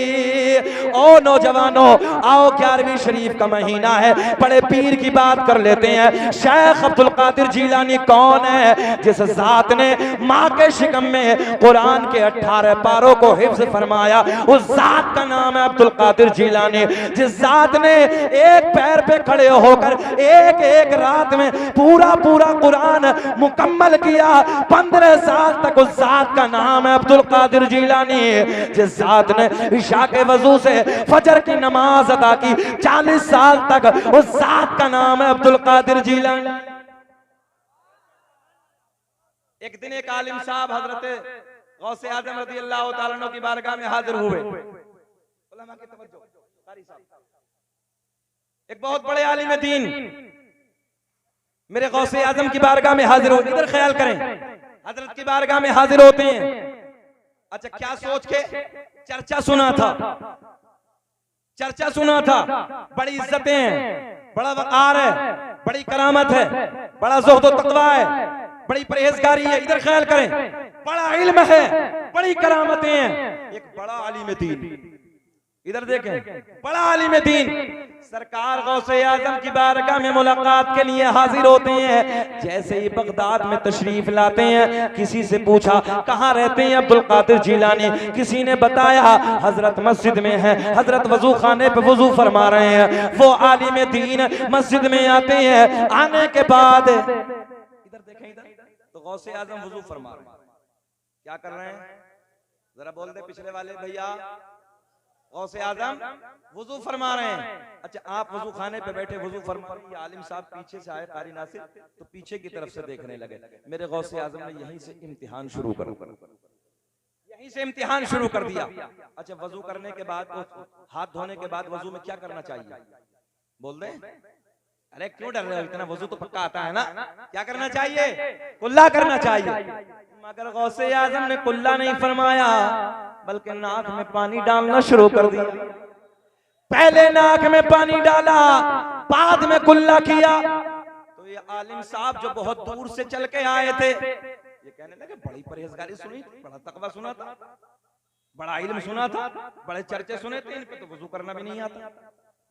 S1: ओ नौजवानों आओ, 11वीं शरीफ का महीना है, बड़े पीर की बात कर लेते हैं। शेख अब्दुल कादिर जिलानी कौन है, जिस जात ने माँ के शिकम में कुरान के 18 पारों को हिफ्ज फरमाया, उस जात का नाम है अब्दुल कादिर जिलानी। जिस जात ने एक पैर पे खड़े होकर एक एक रात में पूरा पूरा कुरान मुकम्मल किया, 15 साल तक उस जात का नाम है अब्दुल कादिर जिलानी। जिस जात ने इशा के वजू से फजर की नमाज अदा की, 40 साल तक उस जात का नाम है अब्दुल कादिर जिलानी। एक दिन एक आलिम साहब हजरत गौसे आजम रज़ी अल्लाह तआला अन्हु की बारगाह में हाजिर हुए। उलमा की तवज्जो, कारी साहब, एक बहुत बड़े आलिम दीन मेरे गौसे आजम की बारगाह में हाजिर हो, इधर ख्याल करें, हजरत की बारगाह में हाजिर होते हैं। अच्छा क्या सोच के चर्चा सुना था, चर्चा सुना था, बड़ी इज्जतें हैं, बड़ा वक़ार है, बड़ी करामत है, बड़ा ज़ुहद व तक़वा है, बड़ी परहेजगारी है, इधर ख्याल करें, बड़ा इल्म है, बड़ी करामतें हैं, एक बड़ा आलिम दीन, इधर देखें, बड़ा आलिम दीन सरकार गौसे आजम की बारगाह में मुलाकात के लिए हाजिर होते हैं। जैसे ही बगदाद में तशरीफ लाते हैं, किसी से पूछा कहाँ रहते हैं अब्दुल कादिर जिलानी, किसी ने बताया हजरत मस्जिद में है, हजरत वजू खाने पे वजू फरमा रहे हैं। वो आलिम दीन मस्जिद में आते हैं, आने के बाद इधर देखें, इधर तो गौसे आजम वजू फरमा रहे हैं, क्या कर रहे हैं जरा बोल दे पिछले वाले भैया, गौसे आजम वजू फरमा रहे हैं। अच्छा आप वजू खाने पे बैठे वजू फरमा रहे हैं, आलिम साहब पीछे से आए कारी नासिर, तो पीछे की तरफ से देखने लगे। मेरे गौसे आजम ने यहीं से इम्तिहान शुरू कर यहीं से इम्तिहान शुरू कर दिया। अच्छा वजू करने के बाद, हाथ धोने के बाद वजू में क्या करना चाहिए बोल दें? अरे क्यों डर रहे हो इतना, वजू तो पक्का आता है ना, क्या करना चाहिए? कुल्ला करना चाहिए। मगर गौसे आजम ने कुल्ला नहीं फरमाया, बल्कि नाक में पानी डालना शुरू कर दिया। पहले नाक में पानी डाला, बाद में कुल्ला किया। तो ये आलिम साहब जो बहुत दूर से चल के आए थे, ये कहने लगे बड़ी परहेजगारी सुनी, बड़ा तकवा सुना था, बड़ा इल्म सुना था, बड़े चर्चे सुने थे, इन पे तो वजू करना भी नहीं आता।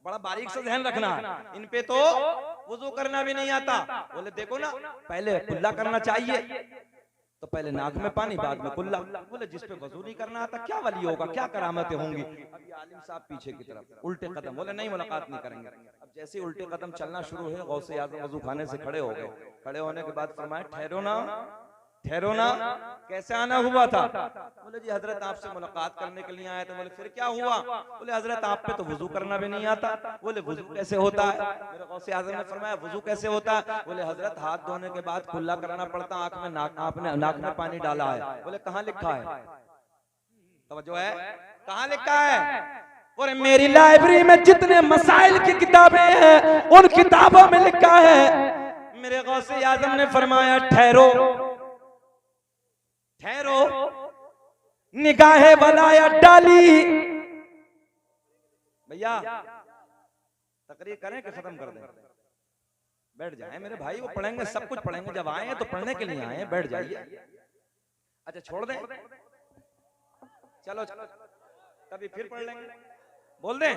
S1: बड़ा बारीक से ध्यान रखना, इन पे तो वजू करना भी नहीं आता। बोले देखो ना, पहले कुल्ला करना चाहिए, तो पहले नाक में पानी बाद में कुल्ला। बोले जिस पे वजू नहीं करना आता क्या वली होगा, क्या करामतें होंगी। अभी आलिम साहब पीछे की तरफ उल्टे कदम, बोले नहीं मुलाकात नहीं करेंगे। अब जैसे उल्टे कदम चलना शुरू हुए, गौसे आजम वजू खाने से खड़े हो गए। खड़े होने के बाद फरमाया ठहरो ना, ठहरो ना, कैसे आना हुआ था? बोले जी हजरत आपसे मुलाकात करने के लिए आए थे। बोले फिर क्या हुआ? बोले हजरत आप पे तो वजू करना भी नहीं आता। बोले वजू कैसे होता है? मेरे गौसे आजम ने फरमाया वजू कैसे होता है? बोले हजरत हाथ धोने के बाद कुल्ला करना पड़ता, आंख में आपने नाक में पानी डाला है। बोले कहाँ लिखा है? तवज्जो है, कहाँ लिखा है? और मेरी लाइब्रेरी में जितने मसाइल की किताबें हैं उन किताबों में लिखा है। मेरे गौसे आजम ने फरमाया ठहरो, ठहरो, निगाहे वलायत डाली। भैया तकरीर करें कि खत्म कर दें? बैठ जाएं मेरे भाई, वो पढ़ेंगे, सब कुछ पढ़ेंगे। जब आए तो पढ़ने के लिए आए, बैठ जाइए। अच्छा छोड़ दें, चलो चलो कभी फिर पढ़ लेंगे। बोल दें,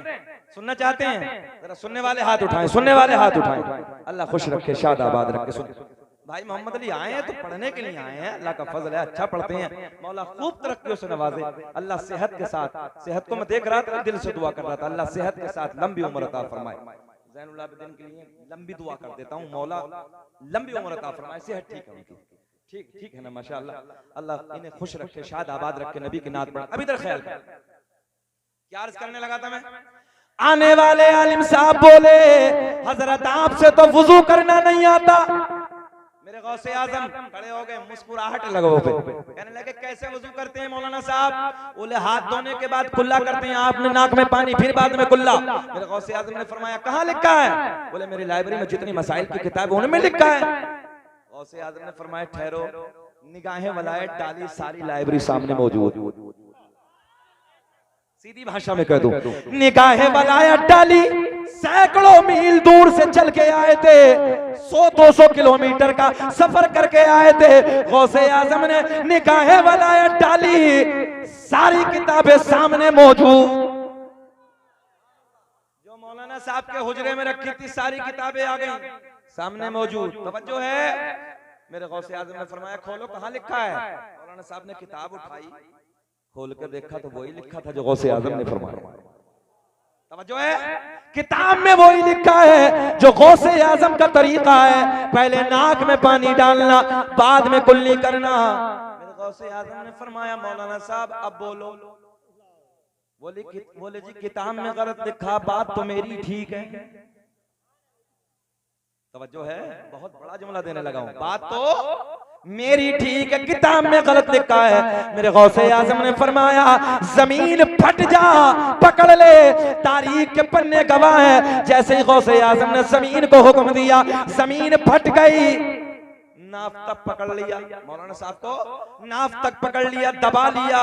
S1: सुनना चाहते हैं? जरा सुनने वाले हाथ उठाएं, सुनने वाले हाथ उठाएं। अल्लाह खुश रखे, शाद आबाद रखे। सुन भाई मोहम्मद अली आए हैं तो पढ़ने के लिए आए हैं, अल्लाह का फजल है, अच्छा पढ़ते हैं। मौला खूब तरक्कियों से नवाजे, अल्लाह सेहत के साथ, सेहत को मैं देख रहा था, दिल से दुआ कर रहा था, अल्लाह सेहत के साथ लंबी उम्र अता फरमाए। ज़ैनुल आबिदीन के लिए लंबी दुआ कर देता हूँ, मौला लंबी उम्र अता फरमाए, सेहत ठीक है उनकी, ठीक ठीक है ना माशाअल्लाह। अल्लाह इन्हें खुश रखे, शाद आबाद रखे, नबी की नात पढ़। अभी इधर ख्याल कर, क्या अर्ज करने लगा था मैं? आने वाले आलिम साहब बोले हजरत आपसे तो वुजू करना नहीं आता। मेरे गौसे आजम खड़े हो गए, मुस्कुराहट लगो पे, कहने लगे कैसे वुजू करते हैं मौलाना साहब? बोले हाथ धोने के बाद कुल्ला करते हैं, आपने नाक में पानी फिर बाद में कुल्ला। मेरे गौसे आजम ने फरमाया कहाँ लिखा है? बोले मेरी लाइब्रेरी में जितनी मसाइल की किताब उनमें लिखा है। गौसे आजम ने फरमाया ठहरो, निगाहें वलायत डाली, सारी लाइब्रेरी सामने मौजूद। सीधी भाषा में कह दूं, निगाहें वलायत डाली, सैकड़ों मील दूर से चल के आए थे, 100-200 किलोमीटर का सफर करके आए थे। गौसे आजम ने निगाहें वलायत डाली, सारी किताबें सामने मौजूद। जो मौलाना साहब के हुजरे में रखी थी सारी किताबें आ गई सामने मौजूद। तवज्जो है? मेरे गौसे आजम ने फरमाया खोलो, कहाँ लिखा है? मौलाना साहब ने किताब उठाई, खोल कर देखा तो वही लिखा था जो गौसे आजम ने फरमाया। तवज्जो है? किताब में वही लिखा है जो गौसे आजम का तरीका है, पहले नाक में पानी डालना, बाद में कुल्ली करना। मेरे गौसे आजम ने फरमाया मौलाना साहब अब बोलो। बोले जी किताब में गलत लिखा, बात तो मेरी ठीक है। तवज्जो है? बहुत बड़ा जुमला देने लगा हूं, बात तो मेरी ठीक है, किताब में गलत लिखा है। मेरे गौसे आजम ने फरमाया जमीन फट जा, पकड़ ले, तारीख के पन्ने गवाह है। जैसे ही गौसे आजम ने जमीन को हुक्म दिया, जमीन फट गई, नाफ तक पकड़ लिया। मौलाना साहब को नाफ तक पकड़ लिया, दबा लिया।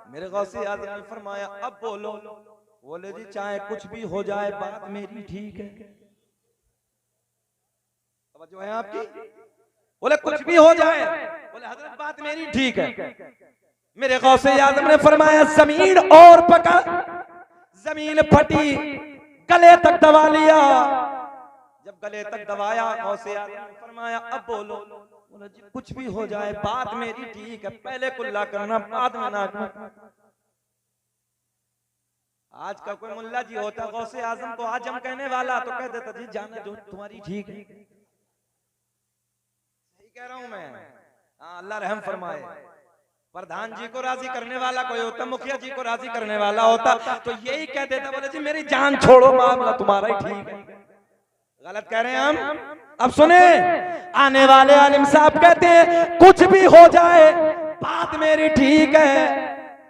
S1: मेरे गौसे आजम ने फरमाया अब बोलो। बोले जी चाहे कुछ भी हो जाए बात मेरी ठीक है। तवज्जो है आपकी? बोले कुछ भी हो जाए, बोले हजरत बात मेरी ठीक है। मेरे गौसे आजम ने फरमाया जमीन और पकड़, जमीन फटी, गले तक दबा लिया। जब गले तक दबाया गौसे आजम ने फरमाया अब बोलो। बोले जी कुछ भी हो जाए बात मेरी ठीक है, पहले कुल्ला करना बाद में नाक में। आज का कोई मुल्ला जी होता गौसे आजम को आजम कहने वाला तो कह देता जी जाना जो तुम्हारी ठीक है। कह रहा हूं मैं, अल्लाह रहम फरमाए। प्रधान जी को राजी करने वाला कोई होता, मुखिया जी को राजी करने वाला होता तो यही कह देता बोले जी मेरी जान छोड़ो, मामला तुम्हारा ही ठीक है। गलत कह रहे हैं हम। अब सुने, आने वाले आलिम साहब कहते हैं कुछ भी हो जाए बात मेरी ठीक है।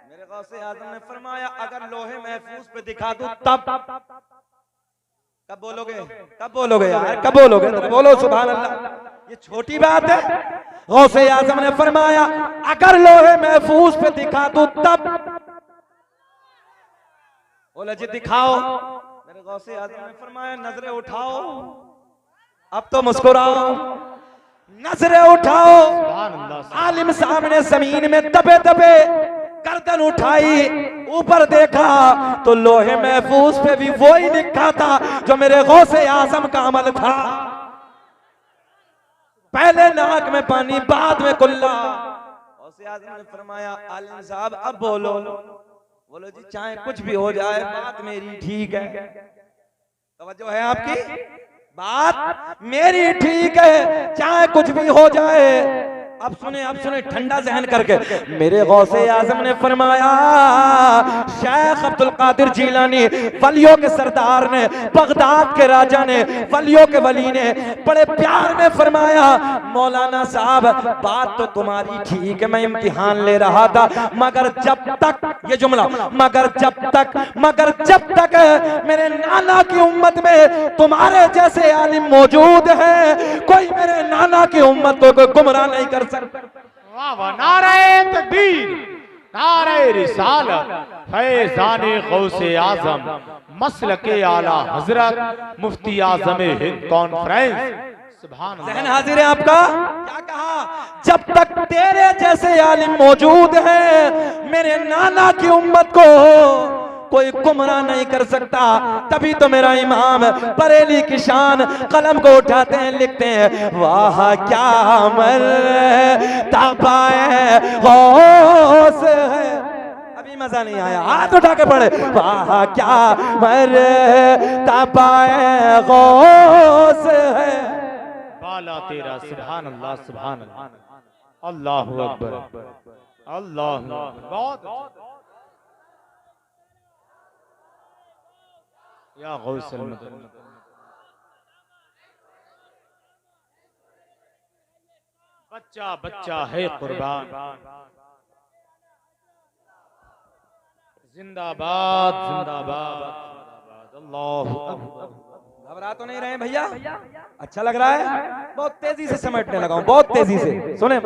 S1: मेरे गौसे आजम ने फरमाया अगर लोहे महफूज पे दिखा दूं तब कब बोलोगे? कब बोलोगे यार, कब बोलोगे? तो बोलो सुभान अल्लाह। ये छोटी बात है? गौसे आजम ने फरमाया अगर लोहे महफूज पे दिखा दूं तब। बोले जी दिखाओ। मेरे गौसे आजम ने फरमाया नजरें उठाओ, अब तो मुस्कुराओ, नजरें उठाओ। आलिम साहब ने जमीन में दबे दबे गर्दन उठाई, ऊपर देखा तो लोहे महफूज पे भी वही लिखा था जो मेरे गौसे आजम का अमल था, पहले नाक में पानी बाद में कुल्ला। गौसे आजम ने फरमाया आलिम साहब अब बोलो। बोलो जी चाहे कुछ भी हो जाए बात मेरी ठीक है। तवज्जो है आपकी? बात मेरी ठीक है, चाहे कुछ भी हो जाए। अब सुने ठंडा जहन करके। मेरे गौसे आजम ने फरमाया शेख अब्दुल कादिर जीलानी वलियों के सरदार ने, बगदाद के राजा ने, वलियों के वली ने बड़े प्यार में फरमाया मौलाना साहब बात तो तुम्हारी ठीक है, मैं इम्तिहान ले रहा था, मगर जब तक, ये जुमला, मगर जब तक मेरे नाना की उम्मत में तुम्हारे जैसे आलिम मौजूद है, कोई मेरे नाना की उम्मत को गुमराह नहीं कर सकता।
S2: वाह वाह, नारे तकबीर, नारे रिसालत, फैज़ाने गौसे आजम, मसलके आला हजरत, मुफ्ती आजम हिंद कॉन्फ्रेंस। सुभान अल्लाह।
S1: ज़हन हाजिर है आपका? क्या कहा? जब तक तेरे जैसे आलिम मौजूद हैं मेरे नाना की उम्मत को कोई गुमराह नहीं कर सकता। तभी तो मेरा इमाम बरेली की शान कलम को उठाते हैं, लिखते हैं वाह क्या मर्तबा गौस है। अभी मजा नहीं आया, हाथ उठा के पढ़े वाह क्या मर्तबा गौस है।
S2: बाला तेरा सुभान अल्लाह सुभान अल्लाह, अल्लाहु अकबर अल्लाहु अकबर। बहुत या गौसल मदन। बच्चा बच्चा है कुर्बान, जिंदाबाद जिंदाबाद अल्लाहु अकबर।
S1: घबरा तो नहीं रहे भैया? अच्छा लग रहा है? बहुत तेजी से समेटने लगा हूं, बहुत तेजी से। सुने,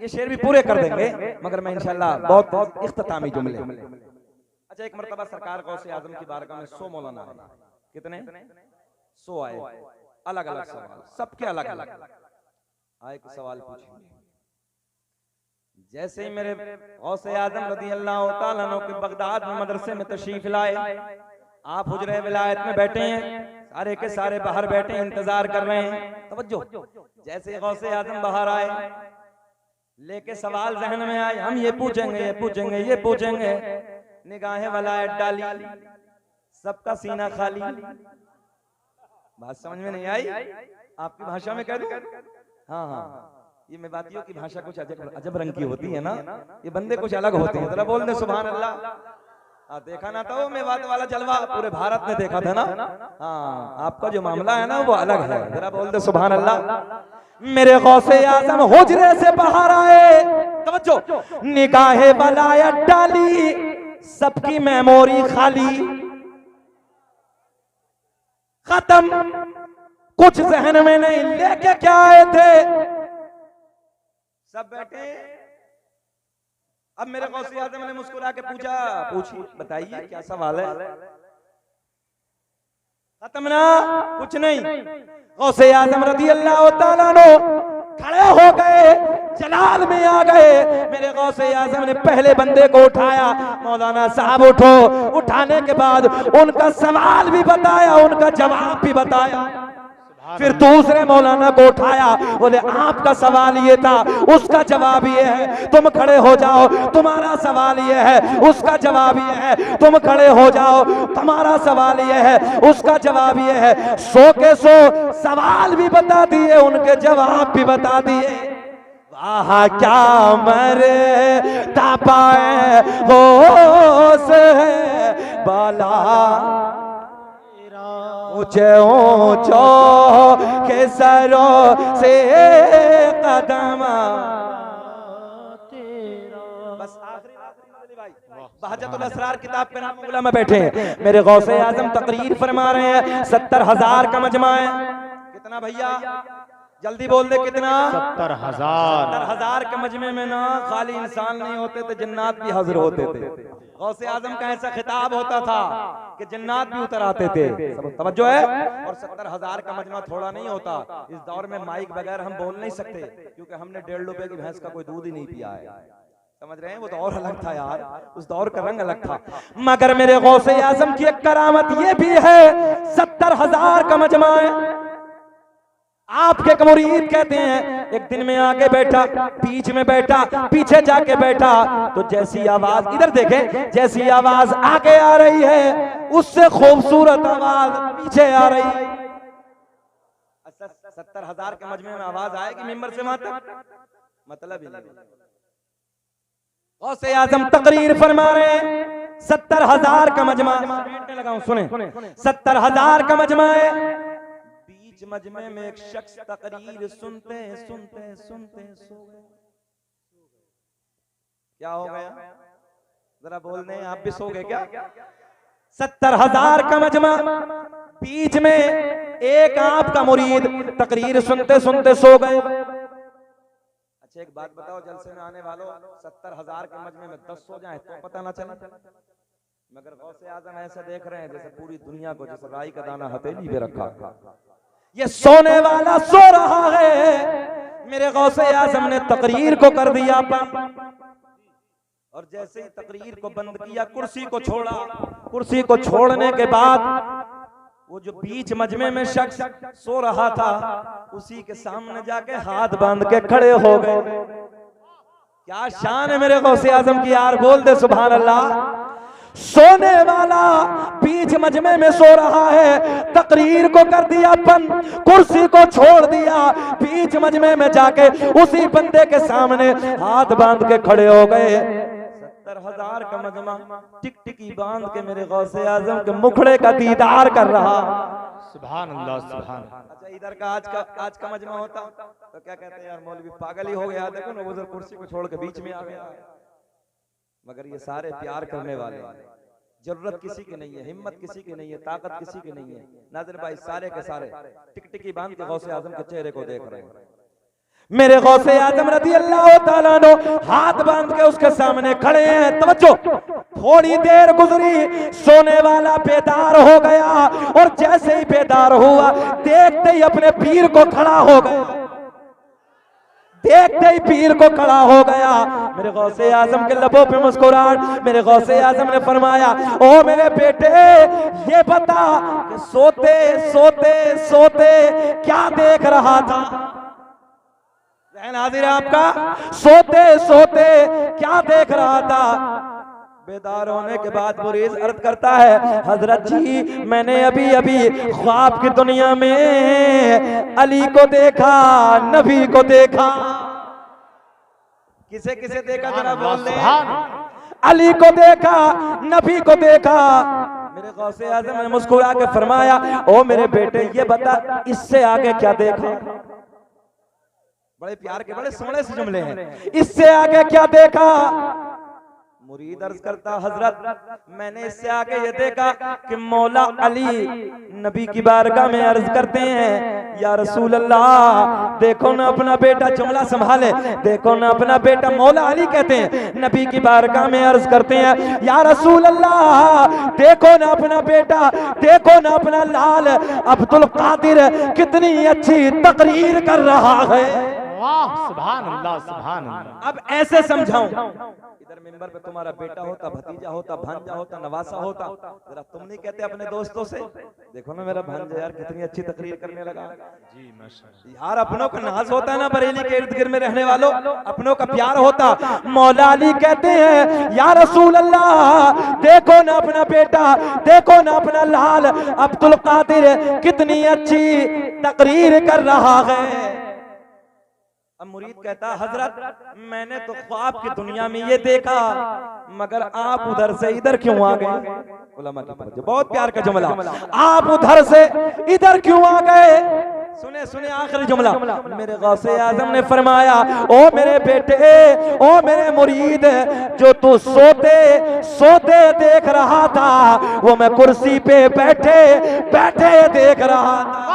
S1: ये शेर भी पूरे कर देंगे मगर मैं इंशाल्लाह बहुत इख्तितामी जुमले। अच्छा, एक मर्तबा सरकार गौसे आजम की बारगाह में 100 मौलाना आए। कितने? 100 आए, अलग अलग सवाल, सबके अलग अलग आए कि सवाल पूछेंगे। जैसे ही मेरे गौसे आजम रज़ी अल्लाह तआला अन्हु के बगदाद में मदरसे में तशरीफ लाए, आप हुजरे विलायत में बैठे हैं, सारे के सारे बाहर बैठे इंतजार कर रहे हैं। तवज्जो, जैसे गौसे आजम बाहर आए, लेके सवाल जहन में आए, हम ये पूछेंगे ये पूछेंगे ये पूछेंगे। निगाहें वलायत डाली, सबका सीना खाली। बात समझ में नहीं आई? आपकी भाषा में कह दूं? हाँ हाँ, ये मेवातियों की भाषा कुछ अजब रंग की होती है ना, ये बंदे कुछ अलग होते हैं। जरा बोल दे सुभान अल्लाह। हाँ, देखा ना था वो मेवात वाला जलवा, पूरे भारत में देखा था ना। हाँ, आपका जो मामला है ना वो अलग है। जरा बोल दे सुभान अल्लाह। मेरे गौसे आजम हुजरे से बाहर आए, तवज्जो, निगाहे वलायत डाली, सबकी मेमोरी खाली, खत्म, कुछ जहन में नहीं। लेके क्या आए थे? सब बैठे। अब मेरे गौसे आजम ने मुस्कुरा के पूछा, पूछिए बताइए क्या सवाल है? खत्म ना, कुछ नहीं। गौसे आजम रज़ी अल्लाह तआला अन्हु खड़े हो गए, जलाल में आ गए। मेरे गौसे आजम ने पहले बंदे को उठाया, मौलाना साहब उठो। उठाने के बाद उनका सवाल भी बताया, उनका जवाब भी बताया। फिर दूसरे मौलाना को उठाया, बोले आपका सवाल ये था, उसका जवाब ये है, तुम खड़े हो जाओ। तुम्हारा सवाल ये है, उसका जवाब ये है, तुम खड़े हो जाओ। तुम्हारा सवाल ये है, उसका जवाब ये है। 100 के 100 सवाल भी बता दिए, उनके जवाब भी बता दिए। वाह क्या मर्तबा गौस है, बाला ऊंचे ऊंचो के सरों से कदम तेरा। बस आखिरी भाई, बहजतुल असरार किताब के नाम उलमा बैठे हैं। मेरे गौसे आजम तकरीर फरमा रहे हैं, 70,000 का मजमा है। कितना भैया? जल्दी बोल दे कितना?
S2: 70,000।
S1: 70,000 के मजमे में ना खाली इंसान नहीं होते थे, जिन्नात भी हाजिर होते थे। गौसे आजम का ऐसा खिताब होता था कि जिन्नात भी उतर आते थे। तवज्जो है? और 70,000 का मजमा थोड़ा नहीं होता। इस दौर में माइक बगैर हम बोल नहीं सकते, क्योंकि हमने 1.5 रुपए की भैंस का कोई दूध ही नहीं पिया है। समझ रहे हैं? वो दौर अलग था यार, उस दौर का रंग अलग था। मगर मेरे गौसे आजम की एक करामत ये भी है, 70,000 का मजमा है। आपके मुरीद कहते हैं, एक दिन में आके बैठा, बीच में बैठा, पीछे जाके बैठा, तो जैसी आवाज, इधर देखें, जैसी आवाज आगे आ रही है, उससे खूबसूरत आवाज पीछे आ रही है। 70,000 के मजमे में आवाज आएगी मिंबर से वहां तक? मतलब ही नहीं। गौसे आजम तकरीर फरमा रहे हैं, 70,000 का मजमा। लगाऊं, सुने, 70,000 का मजमा है। मजमे में एक शख्स तकरीर सुनते सुनते सुनते सो गए। क्या हो गया? जरा बोल दें, आप भी सो गए क्या? 70,000 का मजमा, बीच में एक आपका मुरीद तकरीर सुनते सुनते सो गए। अच्छा, एक बात बताओ, जलसे में आने वालों, 70,000 के मजमे में 10 सो जाए तो पता ना चले। मगर गौसे आजम ऐसा देख रहे हैं जैसे पूरी दुनिया को, जैसे राई का दाना हथेली पे रखा। ये सोने वाला सो रहा है। मेरे गौसे आजम ने तकरीर को कर दिया बंद, और जैसे ही तकरीर को बंद किया, कुर्सी को छोड़ा। कुर्सी को छोड़ने के बाद वो जो बीच मजमे में शख्स सो रहा था, उसी के सामने जाके हाथ बांध के खड़े हो गए। क्या शान है मेरे गौसे आजम की यार, बोल दे सुभान अल्लाह। सोने वाला बीच मजमे में सो रहा है, तकरीर को कर दिया बंद, कुर्सी को छोड़ दिया, बीच मजमे में जाके उसी बंदे के सामने हाथ बांध के खड़े हो गए। 70,000 का मजमा टिकटिकी बांध के मेरे गौसे आजम के मुखड़े का दीदार कर रहा।
S2: सुभान अल्लाह सुभान।
S1: अच्छा, इधर का आज का मजमा होता तो क्या कहते हैं यार, मौलवी पागल ही हो गया, देखो ना उधर कुर्सी को छोड़ के बीच में आ गया। मगर ये सारे प्यार करने वाले, जरूरत किसी की नहीं है, हिम्मत किसी की नहीं है, ताकत किसी की नहीं है। नाज़िर भाई सारे के सारे टिकटिकी बांध के गौसे आजम के चेहरे को देख रहे हैं। मेरे गौसे आजम रज़ी अल्लाह तआला अन्हु हाथ बांध के उसके सामने खड़े हैं। तवज्जो, थोड़ी देर गुजरी, सोने वाला बेदार हो गया और जैसे ही बेदार हुआ, देखते ही अपने पीर को खड़ा हो गया, देखते ही पीर को खड़ा हो गया। मेरे गौसे आजम के लबों पे मुस्कुराहट। मेरे गौसे आजम ने फरमाया, ओ मेरे बेटे, ये बता कि सोते सोते सोते क्या देख रहा था? हाजिर है आपका, सोते सोते क्या देख रहा था? बेदार होने के बाद मुरीद अर्ज करता है, हजरत जी मैंने अभी अभी ख्वाब की दुनिया में अली को देखा, नबी को देखा। किसे किसे देखा जरा बोल दे। अली को देखा, नबी को देखा। मेरे गौसे आज़म ने मुस्कुरा के फरमाया, ओ मेरे बेटे ये बता, इससे आगे क्या देखा? बड़े प्यार के बड़े सोने से जुमले हैं। इससे आगे क्या देखा? मुरीद अर्ज करता, हजरत मैंने इससे आगे ये देखा कि मौला अली नबी की बारगाह में अर्ज करते हैं, या रसूल अल्लाह देखो ना अपना बेटा, जुमला संभाले, देखो ना अपना बेटा। मौला अली कहते हैं, नबी की बारगाह में अर्ज करते हैं, या रसूल अल्लाह देखो ना अपना बेटा, देखो ना अपना लाल अब्दुल कादिर कितनी अच्छी तकरीर कर रहा है।
S2: वाह सुभान अल्लाह सुभान अल्लाह।
S1: अब ऐसे समझाऊं, इधर मिंबर पे तुम्हारा बेटा होता, भतीजा होता, भांजा होता, नवासा होता, जरा तुम नहीं कहते अपने दोस्तों से, देखो ना मेरा भांजा यार कितनी अच्छी तकरीर करने लगा।
S2: जी माशाअल्लाह।
S1: यार अपनों का नाज होता है ना, बरेली के इर्द गिर्द में रहने वालों, अपनों का प्यार होता। मौला अली कहते हैं, या रसूल अल्लाह देखो ना अपना बेटा, देखो ना अपना लाल अब्दुल कादिर कितनी अच्छी तकरीर कर रहा है। अब मुरीद कहता, हजरत मैंने तो ख्वाब की दुनिया में ये देखा, मगर आप उधर से इधर क्यों आ गए? उलमा की तवज्जो, बहुत प्यार का जुमला, आप उधर से इधर क्यों आ गए? सुने सुने आखिरी जुमला। मेरे गौसे आजम ने फरमाया, ओ मेरे बेटे, ओ मेरे मुरीद, जो तू सोते सोते देख रहा था, वो मैं कुर्सी पे बैठे बैठे देख रहा था।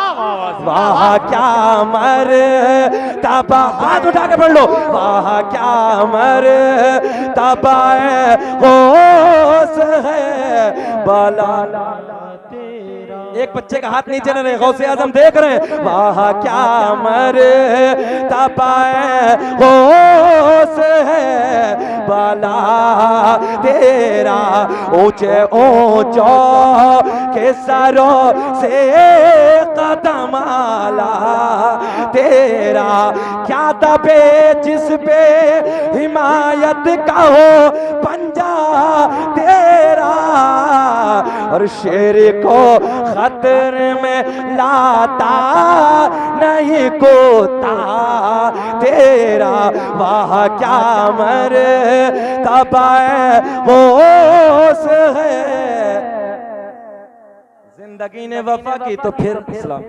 S1: वाह क्या मर तबा, हाथ उठा के पढ़ लो, वाह क्या मर तबा होश है बाला तेरा। एक बच्चे का हाथ नीचे न रहे, गौसे आजम देख रहे हैं, वाह क्या मर तपाए होश है बाला तेरा, ऊंचे ऊंचो के सरों से कदम आला तेरा, क्या दबे जिस पे हिमायत का हो पंजा तेरा, और शेर को खतरे में लाता नहीं कोता तेरा, वाह क्या मर तबाए होश है। जिंदगी ने वफा की तो फिर इस्लाम।